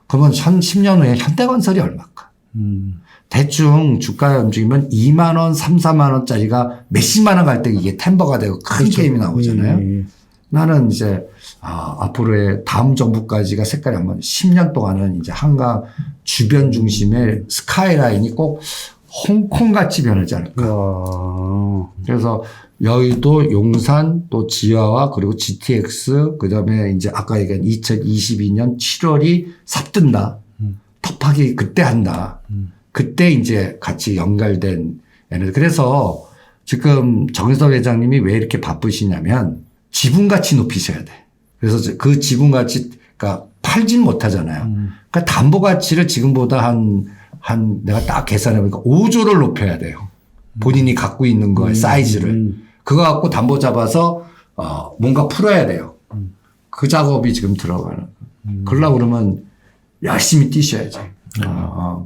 그러면 10년 후에 현대건설이 얼마일까? 대충 주가 움직이면 2만 원, 3, 4만 원짜리가 몇십만 원 갈 때 이게 템버가 되고 큰 그렇죠. 게임이 나오잖아요. 나는 이제 앞으로의 다음 정부까지가 색깔이 한번 10년 동안은 이제 한강 주변 중심의 스카이라인이 꼭 홍콩 같이 변하지 않을까. 그래서 여의도, 용산, 또 지하와 그리고 GTX 그다음에 이제 아까 얘기한 2022년 7월이 삽뜬다. 터파기 그때 한다. 그때 이제 같이 연결된 에너지. 그래서 지금 정의석 회장님이 왜 이렇게 바쁘시냐면 지분 가치 높이셔야 돼. 그래서 그 지분 가치, 그러니까 팔진 못하잖아요. 그러니까 담보 가치를 지금보다 내가 딱 계산해보니까 5조를 높여야 돼요. 본인이 갖고 있는 거의 사이즈를. 그거 갖고 담보 잡아서, 뭔가 풀어야 돼요. 그 작업이 지금 들어가는. 그러려고 그러면 열심히 뛰셔야지.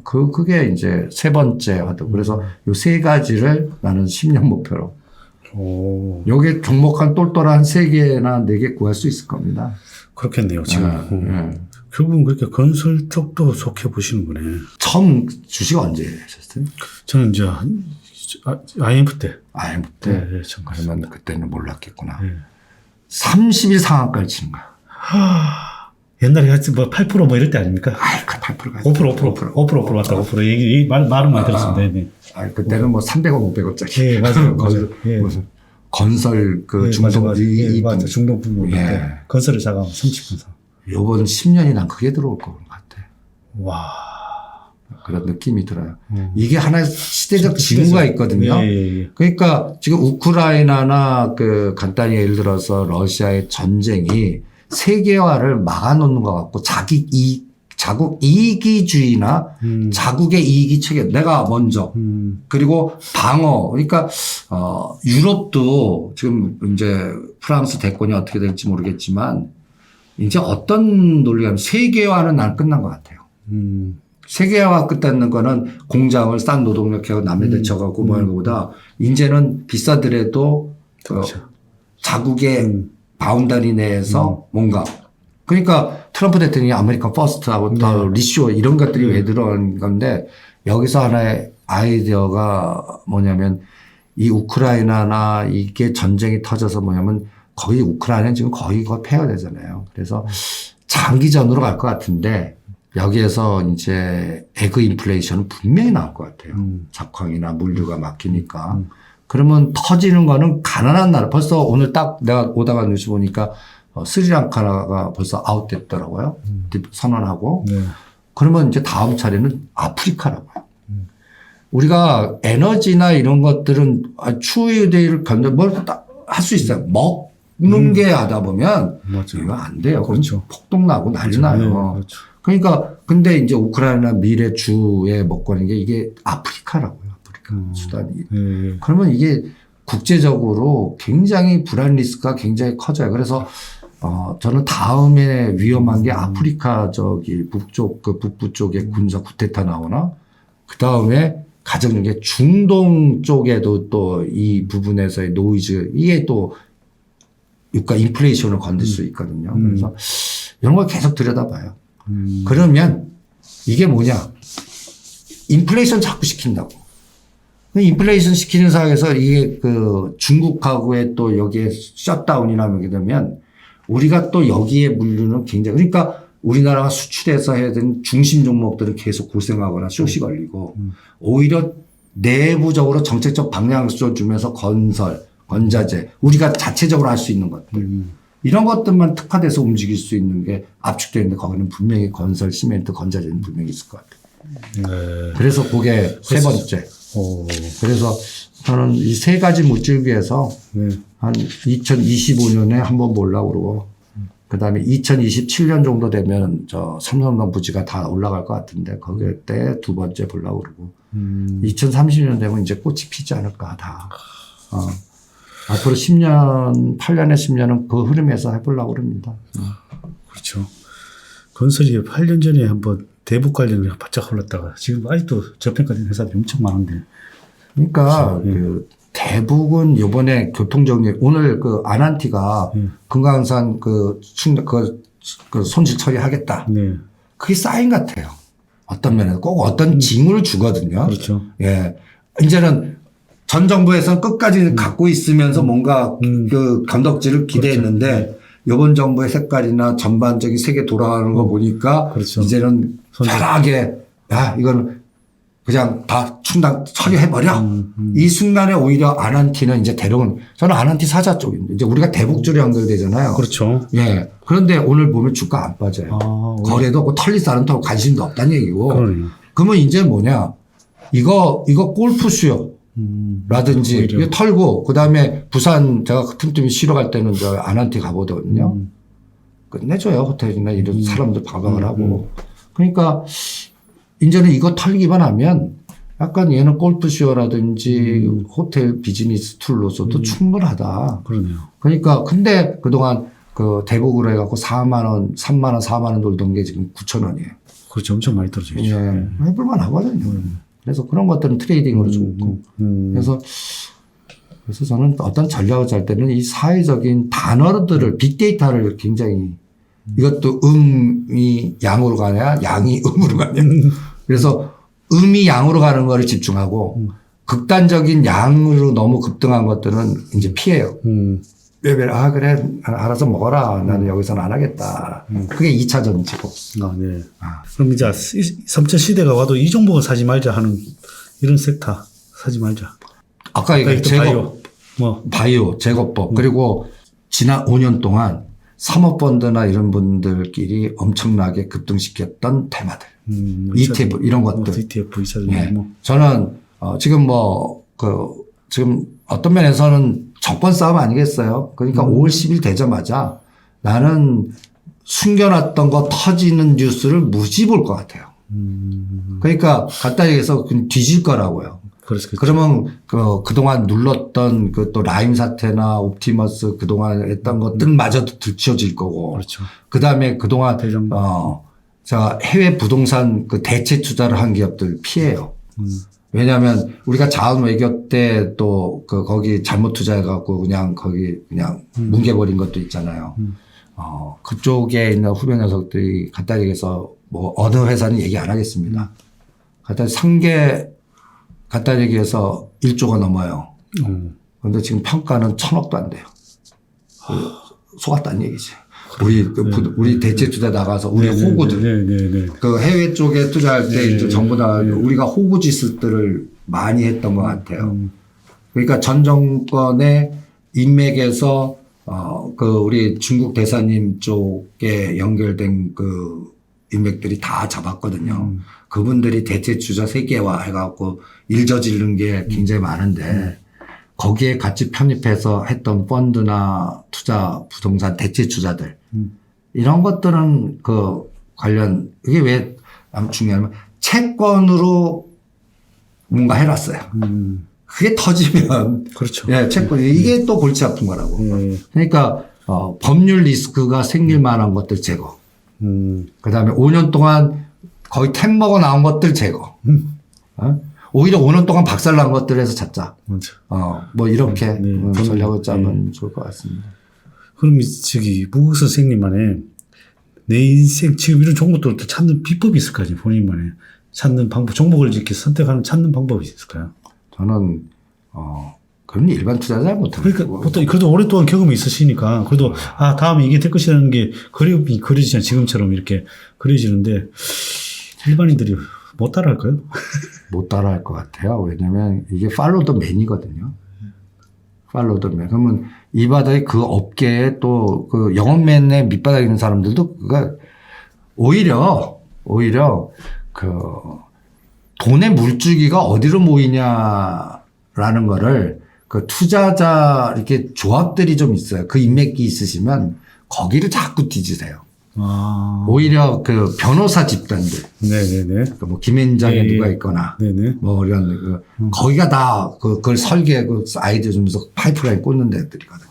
그게 이제 세 번째 하도. 그래서 요 세 가지를 나는 10년 목표로. 여기에 종목한 똘똘한 3개나 4개 구할 수 있을 겁니다. 그렇겠네요, 지금. 결국은 그렇게 건설 쪽도 속해 보시는구나. 처음 주식 언제 하셨어요? 저는 이제 IMF 때. IMF 때? 네, 잠깐. 그러면 그때는 몰랐겠구나. 네. 30일 상한가를 치는 거야. 옛날에 같이 뭐 8% 뭐 이럴 때 아닙니까? 8%가. 5% 맞다, 5%. 말은 많이 들었습니다. 네. 그때는 뭐 300원, 500원짜리. 예, 맞아요. 예. 무슨 건설 중동, 맞아. 중동 부분. 예. 건설을 자가면 30분 상. 요번 10년이 난 그게 들어올 것 같아. 와. 그런 느낌이 들어요. 이게 하나의 시대적 징후가 있거든요. 예. 그러니까 지금 우크라이나나 간단히 예를 들어서 러시아의 전쟁이 세계화를 막아놓는 것 같고 자국 이기주의나 자국의 이익이 체계 내가 먼저 그리고 방어 그러니까 유럽도 지금 이제 프랑스 대권이 어떻게 될지 모르겠지만 이제 어떤 논리가 세계화는 난 끝난 것 같아요. 세계화 끝났는 거는 공장을 싼 노동력하고 남의 대처하고 뭐 하는 것보다 이제는 비싸더라도 그렇죠. 자국의 바운다리 내에서 뭔가 그러니까 트럼프 대통령이 아메리칸 퍼스트하고 또 리쇼 이런 것들이 왜 들어간 건데 여기서 하나의 아이디어가 뭐냐면 이 우크라이나나 이게 전쟁이 터져서 뭐냐면 거의 우크라이나는 지금 거의 폐허되잖아요. 그래서 장기전으로 갈 것 같은데 여기에서 이제 에그 인플레이션은 분명히 나올 것 같아요. 작황이나 물류가 막히니까. 그러면 터지는 거는 가난한 나라. 벌써 오늘 딱 내가 오다가 뉴스 보니까 스리랑카가 벌써 아웃됐더라고요. 선언하고. 네. 그러면 이제 다음 차례는 아프리카라고요. 우리가 에너지나 이런 것들은 추후의 대의를 할 수 있어요. 먹는 게 하다 보면 맞죠. 이거 안 돼요. 그렇죠. 폭동 나고 난리 그렇죠. 나요. 네, 그렇죠. 그러니까 근데 이제 우크라이나 미래 주의 먹거리인 게 이게 아프리카라고요. 아프리카 수단이. 그러면 이게 국제적으로 굉장히 불안 리스크가 굉장히 커져요. 그래서 저는 다음에 위험한 게 아프리카 북쪽 그 북부 쪽에 군사 쿠데타 나오나 그 다음에 가장 중요한 게 중동 쪽에도 또 이 부분에서의 노이즈 이게 또 유가 인플레이션을 건들 수 있거든요. 그래서 이런 걸 계속 들여다봐요. 그러면 이게 뭐냐? 인플레이션 자꾸 시킨다고. 인플레이션 시키는 상황에서 이게 그 중국하고의 또 여기에 셧다운이나 하게 되면 우리가 또 여기에 물류는 굉장히 그러니까 우리나라가 수출해서 해야 되는 중심 종목들은 계속 고생하거나 쇼시 걸리고 오히려 내부적으로 정책적 방향을 주면서 건설, 건자재 우리가 자체적으로 할 수 있는 것들 이런 것들만 특화돼서 움직일 수 있는 게 압축되는데 거기는 분명히 건설, 시멘트, 건자재는 분명히 있을 것 같아요. 그래서 그게 세 번째. 그래서 저는 이 세 가지 물질비에서 한 2025년에 한번 보려고 그러고 그 다음에 2027년 정도 되면 저 삼성동 부지가 다 올라갈 것 같은데 거기 때 두 번째 보려고 그러고 2030년 되면 이제 꽃이 피지 않을까 다. 앞으로 10년, 8년에 10년은 그 흐름에서 해보려고 그럽니다. 그렇죠. 건설이 8년 전에 한번 대북 관련으로 바짝 올랐다가 지금 아직도 저평가된 회사들이 엄청 많은데. 그러니까 그 대북은 요번에 교통정리 오늘 그 아난티가 금강산 그 손실 처리하겠다. 네. 그게 사인 같아요. 어떤 면에서 꼭 어떤 징후를 주거든요. 그렇죠. 예. 이제는 전 정부에서 끝까지 갖고 있으면서 뭔가 그 감독지를 기대했는데 그렇죠. 이번 정부의 색깔이나 전반적인 세계 돌아가는 거 보니까 그렇죠. 이제는 편하게 야 이건 그냥 다 충당 처리해버려. 이 순간에 오히려 아난티는 이제 대륙은 저는 아난티 사자 쪽인데 이제 우리가 대북주로 연결되잖아요. 그렇죠. 예. 그런데 오늘 보면 주가 안 빠져요. 거래도 없고 털리사는 또 관심도 없다는 얘기고. 그러네요. 그러면 이제 뭐냐. 이거 골프 수요. 라든지 이거 털고 그다음에 부산 제가 틈틈이 쉬러 갈 때는 저 아난티 가보거든요. 끝내줘요. 호텔이나 이런 사람들 방방을 하고. 그러니까 이제는 이거 털기만 하면 약간 얘는 골프쇼라든지 호텔 비즈니스 툴로서도 충분하다. 그러네요. 그러니까 근데 그동안 그 대북으로 해갖고 4만 원, 3만 원, 4만 원 돌던 게 지금 9천 원이에요. 그렇죠. 엄청 많이 떨어져 있죠. 예. 해볼만 하거든요. 그래서 그런 것들은 트레이딩으로 좋고. 그래서 저는 어떤 전략을 짤 때는 이 사회적인 단어들을 빅데이터를 굉장히 이것도 음이 양으로 가냐 양이 음으로 가냐. 그래서 음이 양으로 가는 거를 집중하고 극단적인 양으로 너무 급등한 것들은 이제 피해요. 아 그래 알아서 먹어라. 나는 여기서는 안 하겠다. 그게 2차 전지고. 네. 그럼 이제 3차 시대가 와도 이 종목은 사지 말자 하는 이런 섹터 사지 말자. 아까 얘기한 제곱, 바이오, 제거법 그리고 지난 5년 동안 사모펀드나 이런 분들끼리 엄청나게 급등시켰던 테마들. ETF 이런 것들. ETF 2차 전지. 예. 저는 지금 지금 어떤 면에서는 정권 싸움 아니겠어요? 그러니까 5월 10일 되자마자 나는 숨겨놨던 거 터지는 뉴스를 무지 볼 것 같아요. 그러니까 간단히 얘기해서 뒤질 거라고요. 그러면 그동안 눌렀던 그 또 라임 사태나 옵티머스 그동안 했던 것들마저도 들춰질 거고. 그렇죠. 그 다음에 그동안 자 해외 부동산 그 대체 투자를 한 기업들 피해요. 왜냐하면 우리가 자원 외교 때 또 거기 잘못 투자해갖고 그냥 거기 그냥 뭉개버린 것도 있잖아요. 그쪽에 있는 후배 녀석들이 간단히 얘기해서 뭐 어느 회사는 얘기 안 하겠습니다. 간단히 얘기해서 1조가 넘어요. 그런데 지금 평가는 1,000억도 안 돼요. 속았다는 얘기지. 우리 대체 투자 나가서 우리 호구들. 그 해외 쪽에 투자할 때 이제 전부 다 우리가 호구 짓들을 많이 했던 것 같아요. 그러니까 전 정권의 인맥에서 우리 중국 대사님 쪽에 연결된 그 인맥들이 다 잡았거든요. 그분들이 대체 투자 세계화 해갖고 일 저지르는 게 굉장히 많은데 거기에 같이 편입해서 했던 펀드나 투자 부동산 대체 투자들 이런 것들은 관련, 이게 왜 중요하냐면 채권으로 뭔가 해놨어요. 그게 터지면. 그렇죠. 예, 채권이. 이게 또 골치 아픈 거라고. 예. 그러니까, 법률 리스크가 생길 만한 것들 제거. 그 다음에 5년 동안 거의 템 먹어 나온 것들 제거. 오히려 5년 동안 박살난 것들에서 찾자. 맞아. 뭐 이렇게 네. 전략을 짜면 좋을 것 같습니다. 그럼 무국 선생님만의 내 인생 지금 이런 종목들을 또 찾는 비법이 있을 거 아니에요. 본인만의 찾는 방법, 종목을 이렇게 선택하는 찾는 방법이 있을까요? 저는 그런 일반 투자 잘 못해요. 그러니까 보통 그래도 오랫동안 경험이 있으시니까 그래도 다음에 이게 될 것이라는 게 그림이 그려지잖아요. 지금처럼 이렇게 그려지는데 일반인들이 못 따라할까요? 못 따라할 것 같아요. 왜냐면 이게 팔로우 더 맨이거든요. 팔로우 더 맨. 그러면 이 바닥에 그 업계에 또 그 영업맨의 밑바닥에 있는 사람들도 그가 오히려 그 돈의 물줄기가 어디로 모이냐라는 거를 그 투자자 이렇게 조합들이 좀 있어요. 그 인맥이 있으시면 거기를 자꾸 뒤지세요. 오히려 그 변호사 집단들. 네네네. 뭐 김앤장에 네. 누가 있거나. 네네. 뭐 이런 거기가 다 그걸 설계 그 아이디어 주면서 파이프라인 꽂는 데들이거든요.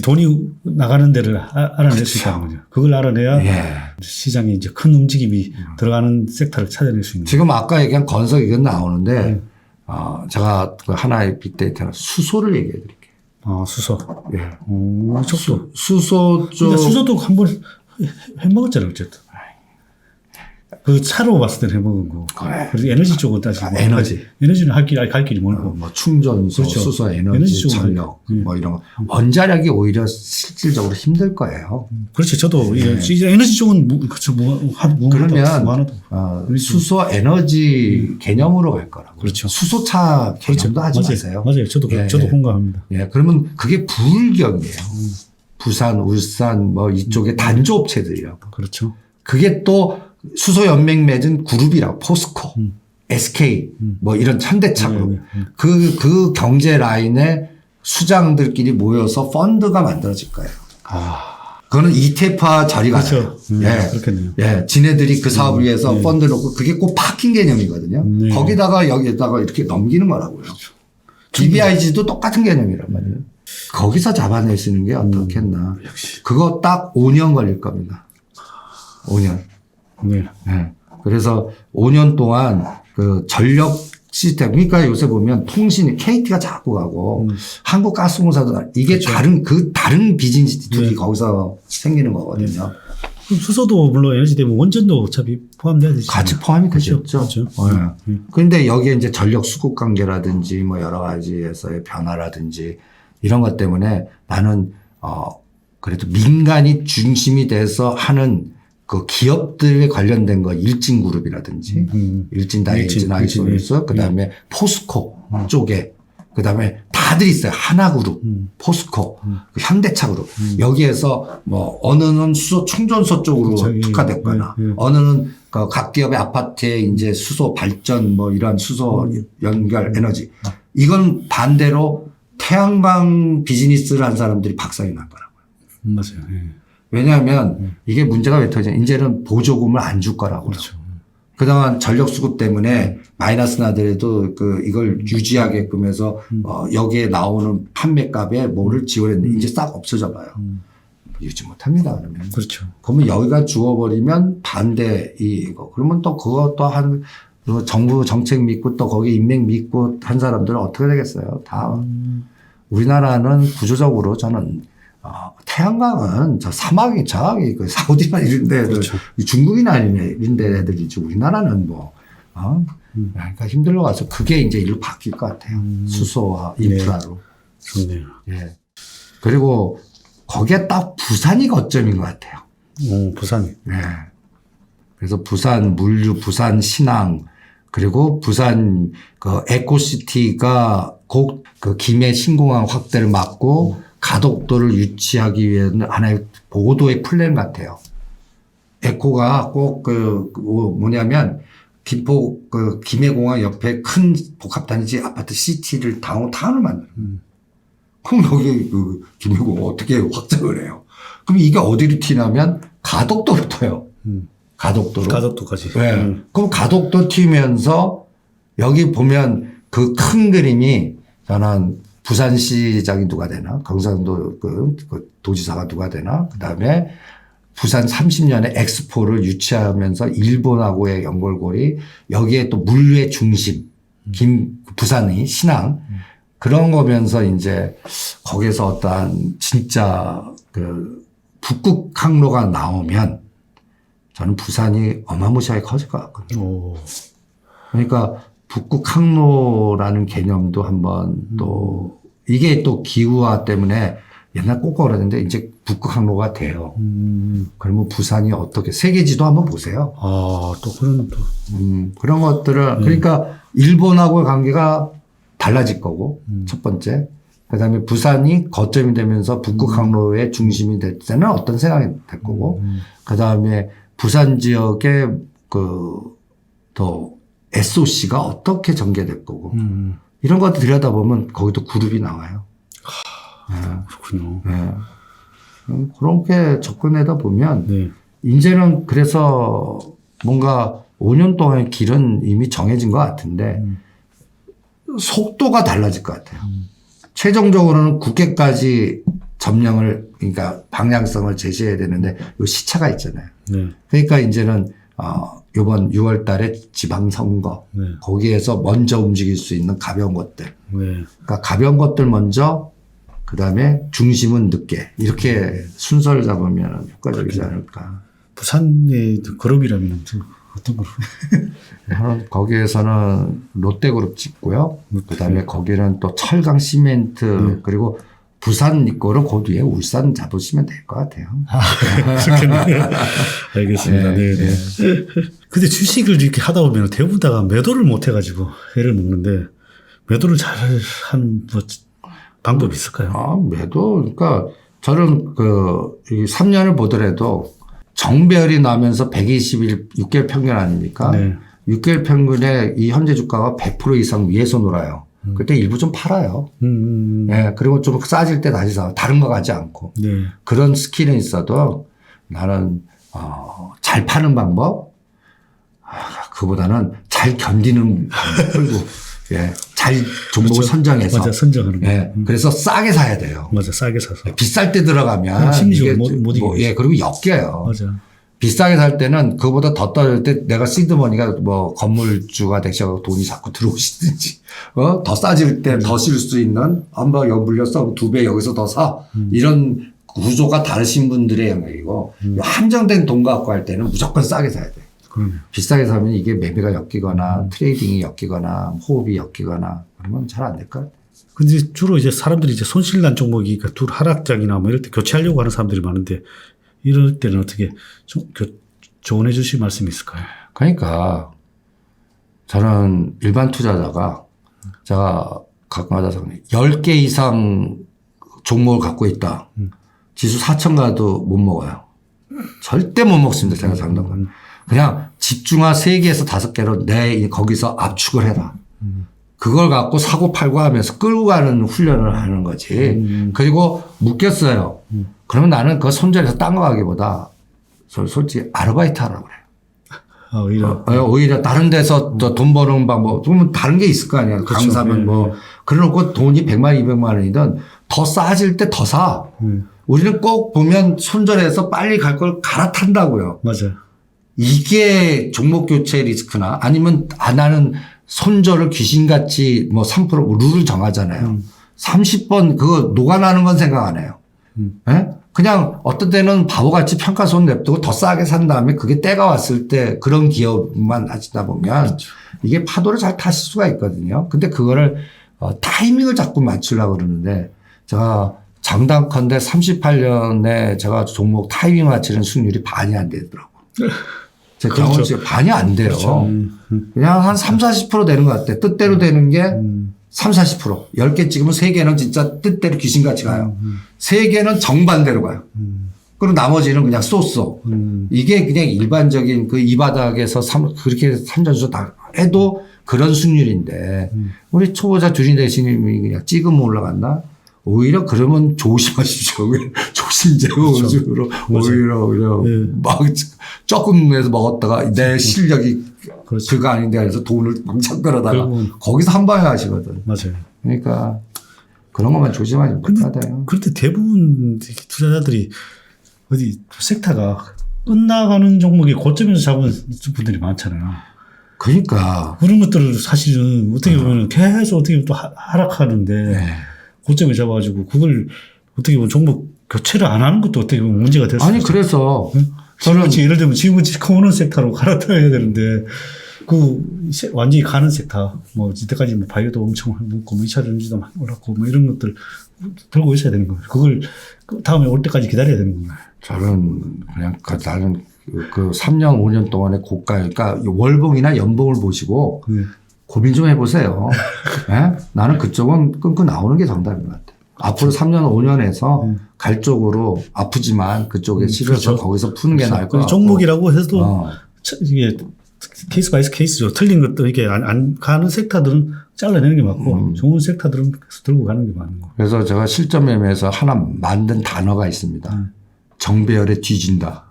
돈이 나가는 데를 알아낼 수 있다는 거죠. 그걸 알아내야 예. 시장에 이제 큰 움직임이 들어가는 섹터를 찾아낼 수 있는. 지금 아까 얘기한 건설 이건 나오는데 제가 그 하나의 빅데이터는 수소를 얘기해 드릴게요. 수소. 예. 쪽도. 수소 쪽. 근데 수소도 한번 해먹었잖아요, 어쨌든. 그 차로 봤을 때는 해먹은 거. 그래. 그리고 에너지 쪽은 따지면. 에너지. 에너지는 갈 길이 멀고. 뭐 충전소, 그렇죠. 수소, 에너지 에너지, 쪽은 전력, 뭐 이런 거. 원자력이 오히려 실질적으로 힘들 거예요. 그렇죠. 저도 네. 이제 에너지 쪽은 그러면 수소 에너지 개념으로 갈 거라고. 그렇죠. 수소차 개념도 하지 맞아요. 마세요. 맞아요. 저도 공감합니다. 예, 그러면 그게 부울경이에요. 부산, 울산, 뭐 이쪽에 단조업체들이라고. 그렇죠. 그게 또 수소 연맹 맺은 그룹이라고. 포스코, SK, 뭐 이런 현대차 그룹. 그 경제 라인에 수장들끼리 모여서 펀드가 만들어질 거예요. 그거는 ETF화 자리가 그렇죠. 예. 그렇겠네요. 예. 지네들이 그 사업을 위해서 펀드 놓고 그게 꼭 파킹 개념이거든요. 네. 거기다가 여기에다가 이렇게 넘기는 거라고요. BBIG도 똑같은 개념이란 말이에요. 거기서 잡아내시는 게 어떻겠나. 그거 딱 5년 걸릴 겁니다. 5년. 네. 예. 그래서 5년 동안 그 전력 시스템, 그러니까 요새 보면 통신이 KT가 자꾸 가고 한국가스공사도 이게 다른 비즈니스들이 거기서 생기는 거거든요. 그럼 수소도 물론 에너지 되면 원전도 어차피 포함돼야 되죠. 같이 포함이 되겠죠. 그렇죠. 그런데 여기에 이제 전력 수급 관계라든지 뭐 여러 가지에서의 변화라든지 이런 것 때문에 나는 그래도 민간이 중심이 돼서 하는 그 기업들에 관련된 거 일진그룹이라든지 일진 다이에이진 아이솔루스 그다음에 포스코 쪽에 그다음에 다들 있어요. 하나그룹, 포스코, 그 현대차그룹 여기에서 뭐 어느는 수소 충전소 쪽으로 특화됐거나 어느는 각 기업의 아파트에 이제 수소 발전 뭐 이런 수소 연결 에너지 이건 반대로 태양광 비즈니스를 한 사람들이 박살이 날 거라고요. 맞아요. 예. 왜냐하면 이게 문제가 왜 터지냐. 이제는 보조금을 안 줄 거라고요. 그렇죠. 그동안 전력 수급 때문에 마이너스 나더라도 이걸 유지하게끔 해서 여기에 나오는 판매값에 뭐를 지원했는데 이제 싹 없어져 봐요. 유지 못합니다. 그러면. 그렇죠. 그러면 여기가 죽어버리면 반대 이거. 그러면 또 그것도 한 정부 정책 믿고 또 거기 인맥 믿고 한 사람들은 어떻게 되겠어요? 다 우리나라는 구조적으로 저는 태양광은 저 사막이 저기 그 사우디나 이런 데들 그렇죠. 중국이나 이런 데들이지 우리나라는 뭐 그러니까 힘들어 가서 그게 이제 일로 바뀔 것 같아요. 수소와 인프라로. 좋네요. 예. 그리고 거기에 딱 부산이 거점인 것 같아요. 부산. 예. 그래서 부산 물류, 부산 신항 그리고 부산 그 에코시티가 곧 그 김해 신공항 확대를 막고 가덕도를 유치하기 위한 하나의 보도의 플랜 같아요. 에코가 꼭 뭐냐면 김포 김해공항 옆에 큰 복합단지 아파트 시티를 타운을 만들어요. 그럼 여기 김해공항 어떻게 확장을 해요? 그럼 이게 어디로 튀냐면 가덕도로 터요. 가덕도로. 가덕도까지. 네. 그럼 가덕도 튀면서 여기 보면 그 큰 그림이 저는 부산시장이 누가 되나? 경상도 그 도지사가 누가 되나? 그 다음에 부산 30년의 엑스포를 유치하면서 일본하고의 연결고리, 여기에 또 물류의 중심, 부산의 신항, 그런 거면서 이제 거기에서 어떠한 진짜 그 북극 항로가 나오면 저는 부산이 어마무시하게 커질 것 같거든요. 오. 그러니까 북극 항로라는 개념도 한번 또 이게 또 기후화 때문에 옛날 꼭 그러는데 이제 북극 항로가 돼요. 그러면 부산이 어떻게 세계지도 한번 보세요. 아, 또 그런 또. 그런 것들을 그러니까 일본하고의 관계가 달라질 거고 첫 번째. 그다음에 부산이 거점이 되면서 북극 항로의 중심이 될 때는 어떤 생각이 될 거고. 그다음에 부산 지역의 또 SOC가 어떻게 전개될 거고. 이런 것들 들여다보면 거기도 그룹이 나와요. 그렇군요. 네. 그렇게 접근하다 보면 네. 이제는 그래서 뭔가 5년 동안의 길은 이미 정해진 것 같은데 속도가 달라질 것 같아요. 최종적으로는 국회까지 점령을 그러니까 방향성을 제시해야 되는데 요 시차가 있잖아요. 네. 그러니까 이제는 이번 6월 달에 지방선거 네. 거기에서 먼저 움직일 수 있는 가벼운 것들. 네. 그러니까 가벼운 것들 먼저 그다음에 중심은 늦게 이렇게 순서를 잡으면 효과적이지 않을까. 부산의 그룹이라면 어떤 그룹? 저는 거기에서는 롯데그룹 찍고요. 그다음에 거기는 또 철강 시멘트 그리고 부산 니꼬를 그 뒤에 울산 잡으시면 될 것 같아요. 그렇겠네요. 알겠습니다. 네. 네. 근데 주식을 이렇게 하다 보면 대부분 다가 매도를 못 해가지고 해를 먹는데 매도를 잘 하는 뭐 방법이 있을까요? 매도. 그러니까 저는 이 3년을 보더라도 정배열이 나면서 120일 6개월 평균 아닙니까? 네. 6개월 평균에 이 현재 주가가 100% 이상 위에서 놀아요. 그때 일부 좀 팔아요. 네, 그리고 좀 싸질 때 다시 사. 다른 거 가지 않고. 네. 그런 스킬은 있어도 나는, 잘 파는 방법? 그보다는 잘 견디는 방법 끌고, 예. 잘 종목을 그렇죠. 선정해서. 맞아, 선정하는 거. 예. 그래서 싸게 사야 돼요. 맞아, 싸게 사서. 비쌀 때 들어가면. 심리적으로 못 이기겠죠. 예, 그리고 엮여요. 맞아. 비싸게 살 때는 그거보다 더 떨어질 때 내가 시드머니가 뭐 건물주가 되셔서 돈이 자꾸 들어오시든지, 더 싸질 때 더 쓸 수 있는, 한번 여기 물렸어. 2배 여기서 더 사. 이런 구조가 다르신 분들의 영역이고, 한정된 돈 갖고 할 때는 무조건 싸게 사야 돼. 비싸게 사면 이게 매매가 엮이거나, 트레이딩이 엮이거나, 호흡이 엮이거나, 그러면 잘 안 될 것 같아요. 근데 주로 이제 사람들이 이제 손실난 종목이, 그러니까 둘 하락장이나 뭐 이럴 때 교체하려고 하는 사람들이 많은데, 이럴 때는 어떻게 조언해 주실 말씀이 있을까요? 그러니까 저는 일반 투자자가 제가 가끔가다 10개 이상 종목을 갖고 있다. 지수 4천 가도 못 먹어요. 절대 못 먹습니다. 제가 잡는 건. 그냥 집중화 3개에서 5개로 거기서 압축을 해라. 그걸 갖고 사고 팔고 하면서 끌고 가는 훈련을 하는 거지. 그리고 묶였어요. 그러면 나는 그거 손절해서 딴 거 가기보다 솔직히 아르바이트 하라고 그래요. 오히려 다른 데서 돈 버는 방법, 그러면 다른 게 있을 거 아니야. 그렇죠. 강사면 뭐. 그래놓고 돈이 100만, 200만 원이든 더 싸질 때 더 사. 우리는 꼭 보면 손절해서 빨리 갈 걸 갈아탄다고요. 맞아요. 이게 종목 교체 리스크나 아니면 나는 손절을 귀신같이 뭐 3% 룰을 정하잖아요. 30번 그거 녹아나는 건 생각 안 해요. 예? 그냥 어떤 때는 바보같이 평가손 냅두고 더 싸게 산 다음에 그게 때가 왔을 때 그런 기업만 하시다 보면 그렇죠. 이게 파도를 잘 타실 수가 있거든요. 근데 그거를 타이밍을 자꾸 맞추려고 그러는데 제가 장담컨대 38년에 제가 종목 타이밍 맞추는 수익률이 반이 안 되더라고요. 제 그렇죠. 경험치 반이 안 돼요. 그렇죠. 그냥 한 3, 40% 되는 것 같아. 뜻대로 되는 게 3, 40%. 10개 찍으면 3개는 진짜 뜻대로 귀신같이 가요. 3개는 정반대로 가요. 그리고 나머지는 그냥 쏘쏘. 이게 그냥 일반적인 이 바닥에서 그렇게 삼자주사 다 해도 그런 수익률인데 우리 초보자 주신 대신님이 그냥 찍으면 올라갔나? 오히려 그러면 조심하십시오. 신재호 그렇죠. 우주로 맞아요. 오히려 예. 막 조금 해서 먹었다가 내 실력이 그렇죠. 그거 아닌데 해서 돈을 왕창 끌어다가 결국은 거기서 한 방에 하시거든. 맞아요. 그러니까 그런 것만 조심하지 못하대요. 그런데 대부분 투자자들이 어디 섹터가 끝나가는 종목이 고점에서 잡은 분들이 많잖아요. 그러니까 그런 것들을 사실은 어떻게 보면 계속 어떻게 보면 또 하락하는데 네. 고점에 잡아가지고 그걸 어떻게 보면 종목 교체를 안 하는 것도 어떻게 보면 문제가 될 수 있어요. 아니 그래서 저는 예를 들면 지금같이 커오는 섹터로 갈아타야 되는데 그 완전히 가는 섹터 뭐 이때까지 뭐 바이오도 엄청 먹고 뭐 2차 전지도 많이 올랐고 뭐 이런 것들 들고 있어야 되는 거예요. 그걸 다음에 올 때까지 기다려야 되는 거예요. 저는 그냥 나는 그 3년 5년 동안의 고가 그러니까 월봉이나 연봉을 보시고 네. 고민 좀 해보세요. 예? 나는 그쪽은 끊고 나오는 게 정답인 것 같아요. 앞으로 3년 5년에서 갈 쪽으로 아프지만 그쪽에 실어서 그렇죠. 거기서 푸는 게 나을 것 같고. 종목이라고 해도 이게 케이스 바이 케이스죠. 틀린 것도 이게 안 가는 섹터들은 잘라내는 게 맞고 좋은 섹터들은 계속 들고 가는 게 맞는 거예요. 그래서 제가 실전 매매에서 하나 만든 단어가 있습니다. 정배열에 뒤진다.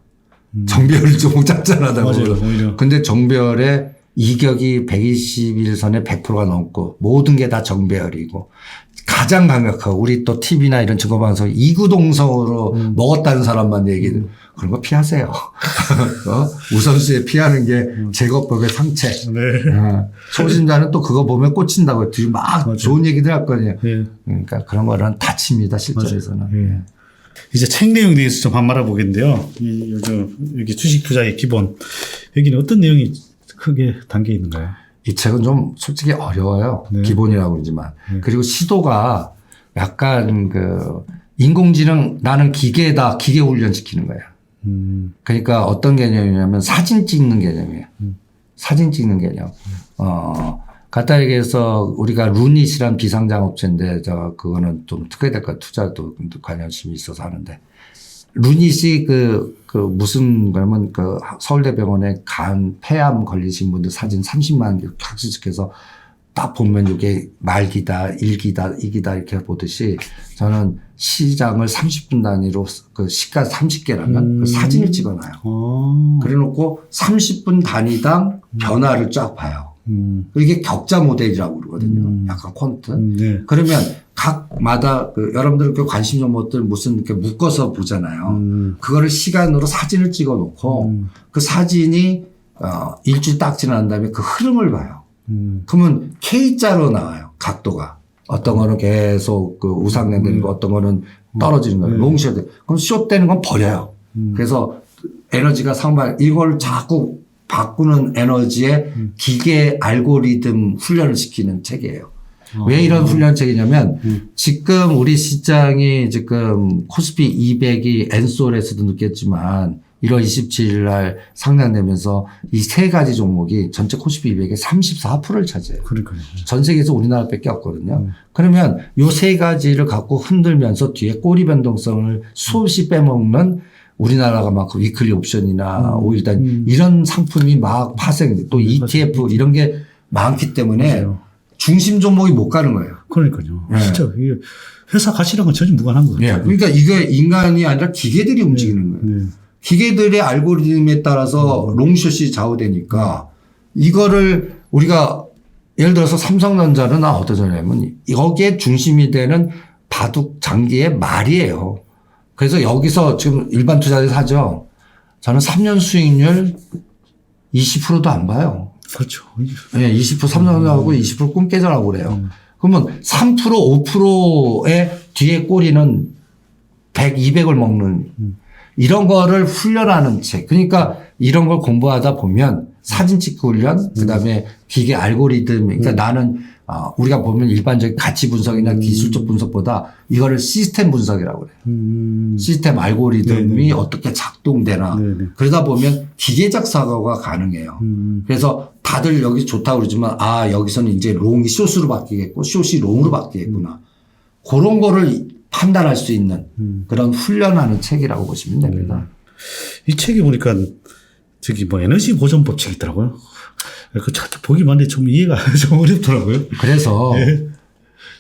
정배열을 좀 짭짤하다고. 맞아요. 오히려. 근데 정배열의 이격이 121선에 100%가 넘고 모든 게 다 정배열이고 가장 강력하고 우리 또 TV나 이런 증거방송 이구동성으로 먹었다는 사람만 얘기를 그런 거 피하세요. 우선시에 피하는 게 제거법의 상책. 네. 초심자는 또 그거 보면 꽂힌다고 뒤 막 맞아요. 좋은 얘기들 할 거예요. 네. 그러니까 그런 거는 다칩니다 실전에서는. 네. 이제 책 내용에 대해서 좀 한번 알아보겠는데요. 요즘 여기 주식 투자의 기본 여기는 어떤 내용이 크게 담겨 있는가요? 이 책은 좀 솔직히 어려워요. 네. 기본이라고 그러지만. 그리고 시도가 약간 그 인공지능 나는 기계다. 기계 훈련시키는 거예요. 그러니까 어떤 개념이냐면 사진 찍는 개념이에요. 사진 찍는 개념. 간단히 얘기해서 우리가 루닛이란 비상장 업체인데 그거는 좀 특혜될까 투자도 관심이 있어서 하는데 루닛이 그 무슨 그러면 그 서울대병원에 폐암 걸리신 분들 사진 30만 개 각수직해서 딱 보면 이게 말기다, 일기다, 이기다 이렇게 보듯이 저는 시장을 30분 단위로 그 시가 30개라면 그 사진을 찍어놔요. 그래 놓고 30분 단위당 변화를 쫙 봐요. 이게 격자 모델이라고 그러거든요. 약간 퀀트. 네. 그러면 각마다 여러분들 그 관심 종목들 무슨 이렇게 묶어서 보잖아요. 그거를 시간으로 사진을 찍어 놓고 그 사진이 일주일 딱 지난 다음에 그 흐름을 봐요. 그러면 K자로 나와요. 각도가. 어떤 거는 계속 그 우상향 되는 거, 어떤 거는 떨어지는 거예요. 롱숏. 그럼 숏 되는 건 버려요. 그래서 에너지가 이걸 자꾸 바꾸는 에너지에 기계 알고리즘 훈련을 시키는 책이에요. 왜 이런 훈련책이냐면 지금 우리 시장이 지금 코스피 200이 엔솔에서도 느꼈지만 1월 27일 날 상장되면서 이 세 가지 종목이 전체 코스피 200의 34%를 차지해요. 그러니까요. 전 세계에서 우리나라밖에 없거든요. 그러면 요 세 가지를 갖고 흔들면서 뒤에 꼬리 변동성을 수없이 빼먹는 우리나라가 막 위클리 옵션이나 5일단 이런 상품이 막 파생, 또 ETF 이런 게 많기 때문에 맞아요. 중심 종목이 못 가는 거예요. 그러니까요. 네. 진짜 이게 회사 가치랑은 전혀 무관한 것 같아요. 그러니까 이게 인간이 아니라 기계들이 움직이는 거예요. 네. 기계들의 알고리즘에 따라서 롱숏이 좌우되니까 이거를 우리가 예를 들어서 삼성전자는 어떠냐면 여기에 중심이 되는 바둑 장기의 말이에요. 그래서 여기서 지금 일반 투자자들 사죠. 저는 3년 수익률 20%도 안 봐요. 그렇죠. 네, 20% 삼성전자하고 20% 꿈깨자라고 그래요. 그러면 3% 5%의 뒤에 꼬리는 100, 200을 먹는 이런 거를 훈련하는 책. 그러니까 이런 걸 공부하다 보면 사진 찍고 훈련, 그다음에 기계 알고리즘. 그러니까 나는 우리가 보면 일반적인 가치 분석이나 기술적 분석보다 이거를 시스템 분석이라고 그래요. 시스템 알고리즘이 네네. 어떻게 작동되나. 네네. 그러다 보면 기계적 사고가 가능해요. 그래서 다들 여기 좋다고 그러지만 여기서는 이제 롱이 숏으로 바뀌겠고 숏이 롱으로 바뀌겠구나. 그런 거를 판단할 수 있는 그런 훈련하는 책이라고 보시면 됩니다. 이 책에 보니까 저기 뭐 에너지 보존법 책 있더라고요. 그 차 보기만 해도 좀 이해가 좀 어렵더라고요. 그래서 네.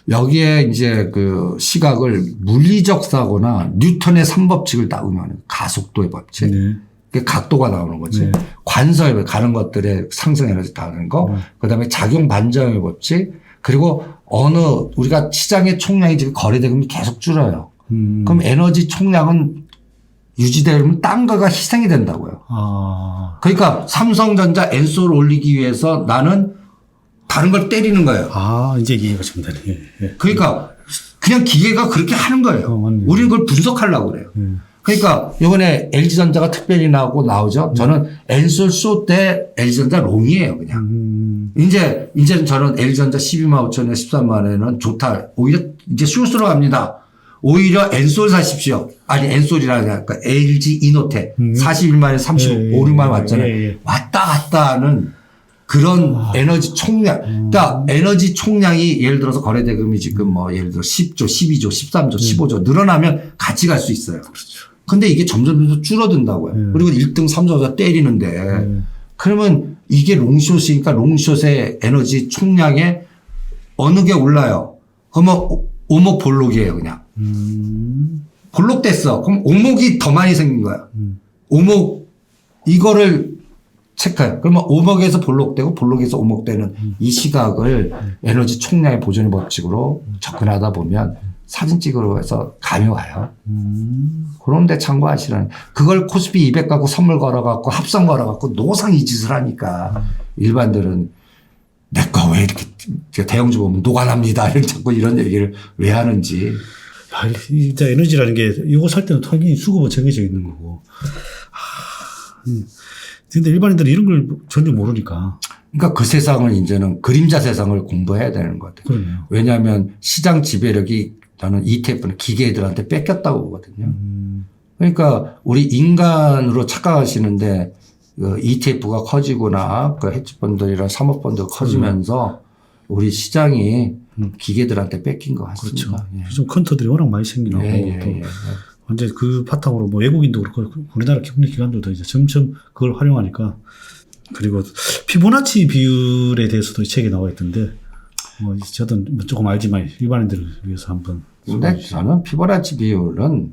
여기에 이제 그 시각을 물리적 사고나 뉴턴의 3법칙을 다 응용하는 가속도의 법칙. 네. 그 각도가 나오는 거지. 네. 관서에 가는 것들의 상승 에너지 다는 거. 그다음에 작용 반작용의 법칙. 그리고 우리가 시장의 총량이 지금 거래대금이 계속 줄어요. 그럼 에너지 총량은 유지되려면 딴 거가 희생이 된다고요. 아. 그러니까 삼성전자 엔솔 올리기 위해서 나는 다른 걸 때리는 거예요. 아, 이제 이해가 좀 되네. 예. 예. 그러니까 그냥 기계가 그렇게 하는 거예요. 맞네요. 우리는 그걸 분석하려고 그래요. 그러니까 이번에 LG전자가 특별히 나오죠. 저는 엔솔 쇼 때 LG전자 롱이에요, 그냥. 이제는 저는 LG전자 12만 5천에 13만 원에는 좋다. 오히려 이제 숏으로 갑니다. 오히려 엔솔 사십시오. 아니, 엔솔이라 그러니까 LG 이노텍 41만에 35만 왔잖아요. 왔다 갔다 하는 그런 에너지 총량. 그러니까 에너지 총량이 예를 들어서 거래대금이 지금 뭐 예를 들어 10조, 12조, 13조, 15조 늘어나면 같이 갈 수 있어요. 그렇죠. 근데 이게 점점 줄어든다고요. 그리고 1등, 3조가 때리는데 그러면 이게 롱숏이니까 롱숏의 에너지 총량에 어느 게 올라요? 그러면 오목 볼록이에요, 그냥. 볼록됐어. 그럼 오목이 더 많이 생긴 거야. 오목, 이거를 체크해요. 그러면 오목에서 볼록되고 볼록에서 오목되는 이 시각을 에너지 총량의 보존의 법칙으로 접근하다 보면 사진 찍으러 해서 감이 와요. 그런데 참고하시라는. 그걸 코스피 200 갖고 선물 걸어갖고 합성 걸어갖고 노상 이 짓을 하니까 일반들은 내 거 왜 이렇게 대형주 보면 노관합니다. 자꾸 이런 얘기를 왜 하는지. 야, 진짜 에너지라는 게 이거 살 때는 당연히 수급은 정해져 있는 거고. 근데 일반인들은 이런 걸 전혀 모르니까. 그러니까 그 세상을 이제는 그림자 세상을 공부해야 되는 것 같아요. 그러네요. 왜냐하면 시장 지배력이 저는 ETF는 기계들한테 뺏겼다고 보거든요. 그러니까 우리 인간으로 착각하시는데 그 ETF가 커지거나 그 헤지펀드이랑 사모펀드가 커지면서 우리 시장이 기계들한테 뺏긴 것 같습니다. 그렇죠. 예. 요즘 컨터들이 워낙 많이 생기나고 또 완전 그 바탕으로 뭐 외국인도 그렇고 우리나라 국내기관들도 이제 점점 그걸 활용하니까. 그리고 피보나치 비율에 대해서도 이 책에 나와 있던데 뭐 저도 조금 알지만 일반인들을 위해서 한번. 근데 저는 피보나치 비율은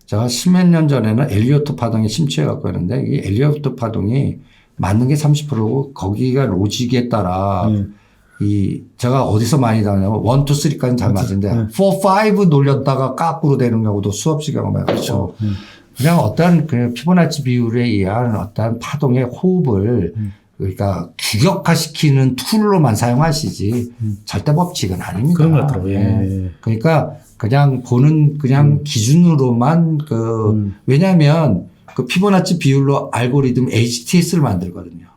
제가 십몇 년 전에는 엘리어트 파동에 심취해 갖고 있는데 이 엘리어트 파동이 맞는 게 30%고 거기가 로직에 따라 제가 어디서 많이 당하냐면 1, 2, 3까지는 잘 맞는데 4, 5 놀렸다가 까꾸로 되는 경우도 수없이 경험해가지고 그냥 어떤 그 피보나치 비율에 의한 어떤 파동의 호흡을 그러니까 규격화시키는 툴로만 사용하시지 절대 법칙은 아닙니다. 그런 것 같더라고요. 예. 그러니까 그냥 보는 그냥 기준으로만 왜냐하면 그 피보나치 비율로 알고리즘 HTS를 만들거든요.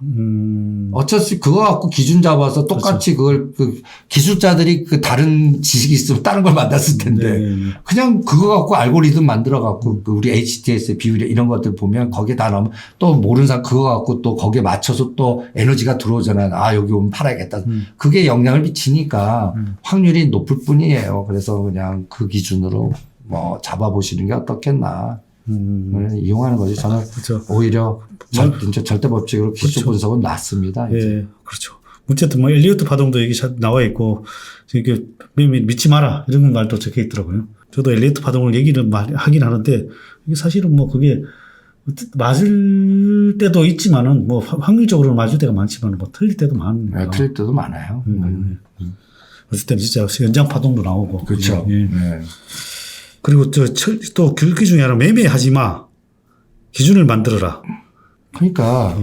어차피 그거 갖고 기준 잡아서 똑같이 그걸 그 기술자들이 그 다른 지식이 있으면 다른 걸 만났을 텐데 그냥 그거 갖고 알고리즘 만들어 갖고 그 우리 HTS 비율 이런 것들 보면 거기에 다 넣으면 또 모르는 사람 그거 갖고 또 거기에 맞춰서 또 에너지가 들어오잖아요. 아, 여기 오면 팔아야겠다. 그게 영향을 미치니까 확률이 높을 뿐이에요. 그래서 그냥 그 기준으로 뭐 잡아보시는 게 어떻겠나. 이용하는 거지. 저는 그렇죠. 오히려 절대 법칙으로 기술 분석은 낫습니다. 예, 그렇죠. 어쨌든 뭐 엘리어트 파동도 여기 나와 있고 이렇게 믿지 마라 이런 말도 적혀 있더라고요. 저도 엘리어트 파동을 얘기를 많이 하긴 하는데 이게 사실은 뭐 그게 맞을 때도 있지만은 뭐 확률적으로는 맞을 때가 많지만 뭐 틀릴 때도 많으니까. 네, 틀릴 때도 많아요. 어쨌든 진짜 연장 파동도 나오고. 그렇죠. 예. 네. 그리고 또 글귀 중에 하나 매매하지 마. 기준을 만들어라. 그러니까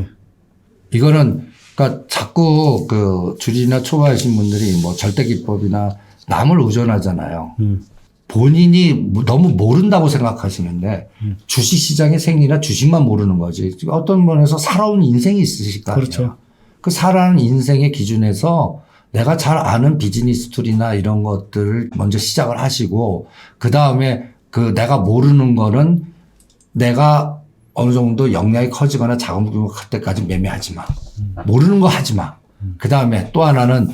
이거는 그러니까 자꾸 그 주리나 초보하신 분들이 뭐 절대기법이나 남을 의존하잖아요. 본인이 너무 모른다고 생각하시는데 주식시장의 생리나 주식만 모르는 거지. 어떤 면에서 살아온 인생이 있으실 거 아니에요. 그렇죠. 그 살아온 인생의 기준에서 내가 잘 아는 비즈니스 툴이나 이런 것들을 먼저 시작을 하시고 그 다음에 그 내가 모르는 거는 내가 어느 정도 역량이 커지거나 자금 규모가 클 때까지 매매하지 마. 모르는 거 하지 마. 그 다음에 또 하나는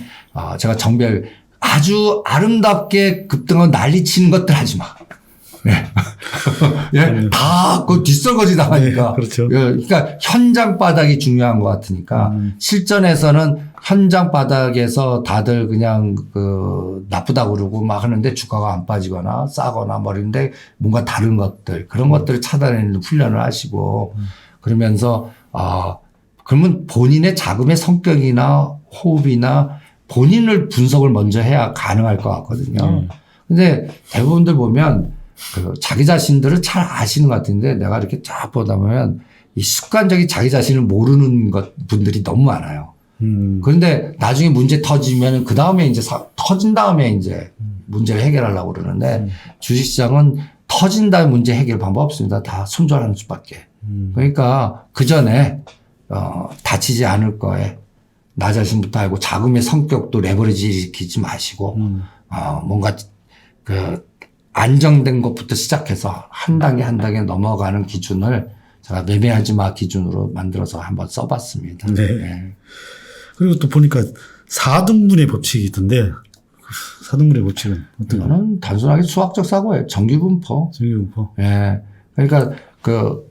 제가 정별 아주 아름답게 급등하고 난리치는 것들 하지 마. 예, 다 그 뒷설거지 당하니까. 네, 그렇죠. 예, 그러니까 현장 바닥이 중요한 것 같으니까 실전에서는 현장 바닥에서 다들 그냥 그 나쁘다고 그러고 막 하는데 주가가 안 빠지거나 싸거나 뭐 이런데 뭔가 다른 것들 그런 것들을 찾아내는 훈련을 하시고 그러면서 그러면 본인의 자금의 성격이나 호흡이나 본인을 분석을 먼저 해야 가능할 것 같거든요. 근데 대부분들 보면 그 자기 자신들을 잘 아시는 것 같은데 내가 이렇게 쫙 보다 보면 이 습관적인 자기 자신을 모르는 분들이 너무 많아요. 그런데 나중에 문제 터지면 그 다음에 이제 터진 다음에 이제 문제를 해결하려고 그러는데 주식시장은 터진 다음에 문제 해결 방법 없습니다. 다 손절하는 수밖에. 그러니까 그 전에 다치지 않을 거에 나 자신부터 알고 자금의 성격도 레버리지 시키지 마시고 뭔가 그 안정된 것부터 시작해서 한 단계 한 단계 넘어가는 기준을 제가 매매하지 마 기준으로 만들어서 한번 써봤습니다. 네. 네. 그리고 또 보니까 4등분의 법칙이 있던데 4등분의 법칙은 어떤 거요? 이거는 단순하게 수학적 사고예요. 정규분포. 정규분포. 예. 그러니까 그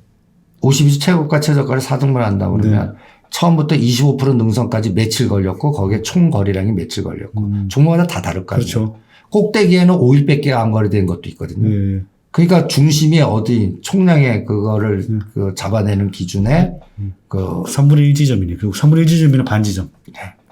52주 최고가 최저가를 4등분 한다 그러면 처음부터 25% 능선까지 며칠 걸렸고 거기에 총 거래량이 며칠 걸렸고 종목마다 다 다를 거 아니에요. 그렇죠. 꼭대기에는 5일밖에 안 거래된 것도 있거든요. 네. 그러니까 중심이 어디 총량의 그거를 그 잡아내는 기준에 그 3분의 1 지점이네. 그리고 3분의 1 지점이면 반 지점.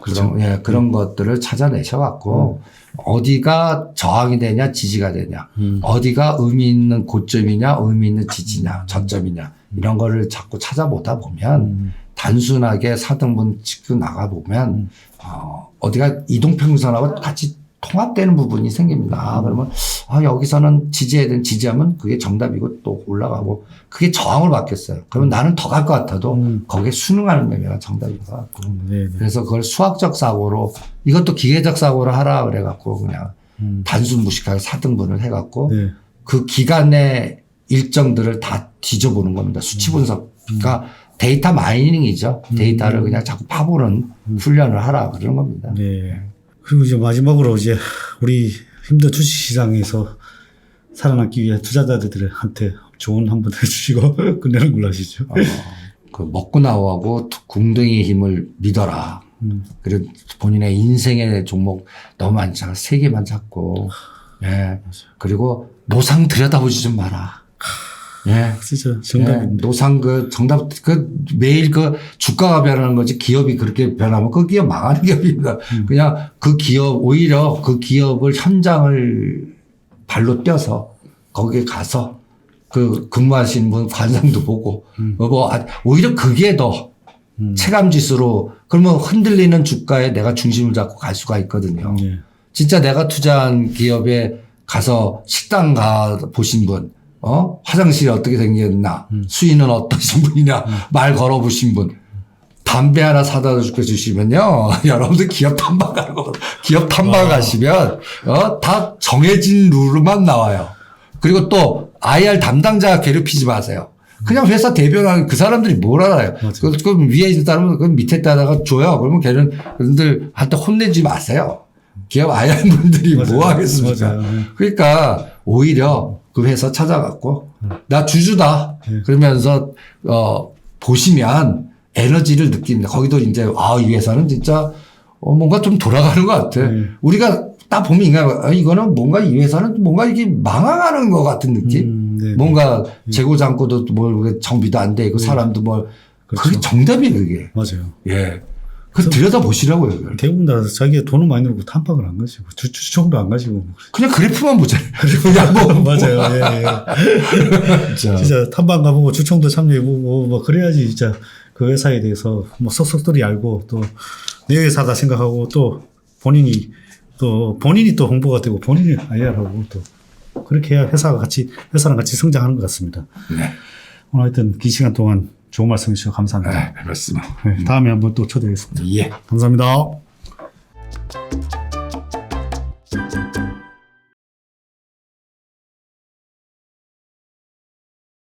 그런, 예, 그런 것들을 찾아내셔갖고 어디가 저항이 되냐 지지가 되냐 어디가 의미 있는 고점이냐 의미 있는 지지냐 저점이냐 이런 거를 자꾸 찾아보다 보면 단순하게 4등분 찍고 나가보면 어디가 이동평선하고 같이 통합되는 부분이 생깁니다. 그러면 여기서는 지지해야 되는 지지하면 그게 정답이고 또 올라가고 그게 저항을 받겠어요. 그러면 나는 더 갈 것 같아도 거기에 순응하는 매매가 정답인 것 같고 그래서 그걸 수학적 사고로 이것도 기계적 사고로 하라 그래갖고 그냥 단순 무식하게 4등분을 해갖고 그 기간의 일정들을 다 뒤져보는 겁니다. 수치 분석. 그러니까 데이터 마이닝이죠. 데이터를 그냥 자꾸 파보는 훈련을 하라 그러는 겁니다. 네. 그리고 이제 마지막으로 이제 우리 힘든 주식시장에서 살아남기 위해 투자자들한테 조언 한번 해주시고 끝내는 걸로 하시죠. 그 먹고 나오고 궁둥이 힘을 믿어라. 그리고 본인의 인생의 종목 너무 많잖아. 3개만 잡고. 예. 그리고 노상 들여다보지 좀 마라. 예. 진짜 정답입니다. 예. 노상 정답 매일 주가가 변하는 거지 기업이 그렇게 변하면 그 기업 망하는 기업입니다. 그냥 그 기업 오히려 그 기업을 현장을 발로 뛰어서 거기에 가서 그 근무하시는 분 관상도 보고 오히려 그게 더 체감 지수로 그러면 흔들리는 주가에 내가 중심을 잡고 갈 수가 있거든요. 진짜 내가 투자한 기업에 가서 식당 가 보신 분 화장실이 어떻게 생겼나, 수위는 어떠신 분이냐, 말 걸어보신 분, 담배 하나 사다 주시면요, 여러분들 기업 탐방 가는 거, 기업 탐방 가시면, 다 정해진 룰만 나와요. 그리고 또 IR 담당자 괴롭히지 마세요. 그냥 회사 대변하는 그 사람들이 뭘 알아요. 그럼 위에 있는 사람은 그 밑에 따다가 줘요. 그러면 걔네들한테 혼내지 마세요. 기업 IR 분들이 뭐 하겠습니까? 그러니까 오히려 그 회사 찾아갔고 나 주주다 그러면서 보시면 에너지를 느낍니다. 거기도 이제 이 회사는 진짜 뭔가 좀 돌아가는 것 같아. 우리가 딱 보면 이거는 뭔가 이 회사는 뭔가 이게 망하는 것 같은 느낌. 뭔가 재고 잔고도 뭘 정비도 안 돼 있고 사람도 뭘 그게 정답이에요 그게. 맞아요. 예. 그 들여다 보시라고요. 그걸. 대부분 다 자기가 돈을 많이 넣고 탐방을 안 가시고 주총도 안 가시고 그냥 그래프만 보잖아요. 그냥 맞아요. 예. 진짜 탐방 가보고 주총도 참여해보고 뭐 그래야지 진짜 그 회사에 대해서 뭐 쏙쏙들이 알고 또 내 회사다 생각하고 또 본인이 또 홍보가 되고 본인이 IR하고 또 그렇게 해야 회사랑 같이 성장하는 것 같습니다. 네. 오늘 하여튼 긴 시간 동안 좋은 말씀 해주셔서 감사합니다. 네, 별 말씀. 다음에 한번 또 초대하겠습니다. 예. 감사합니다.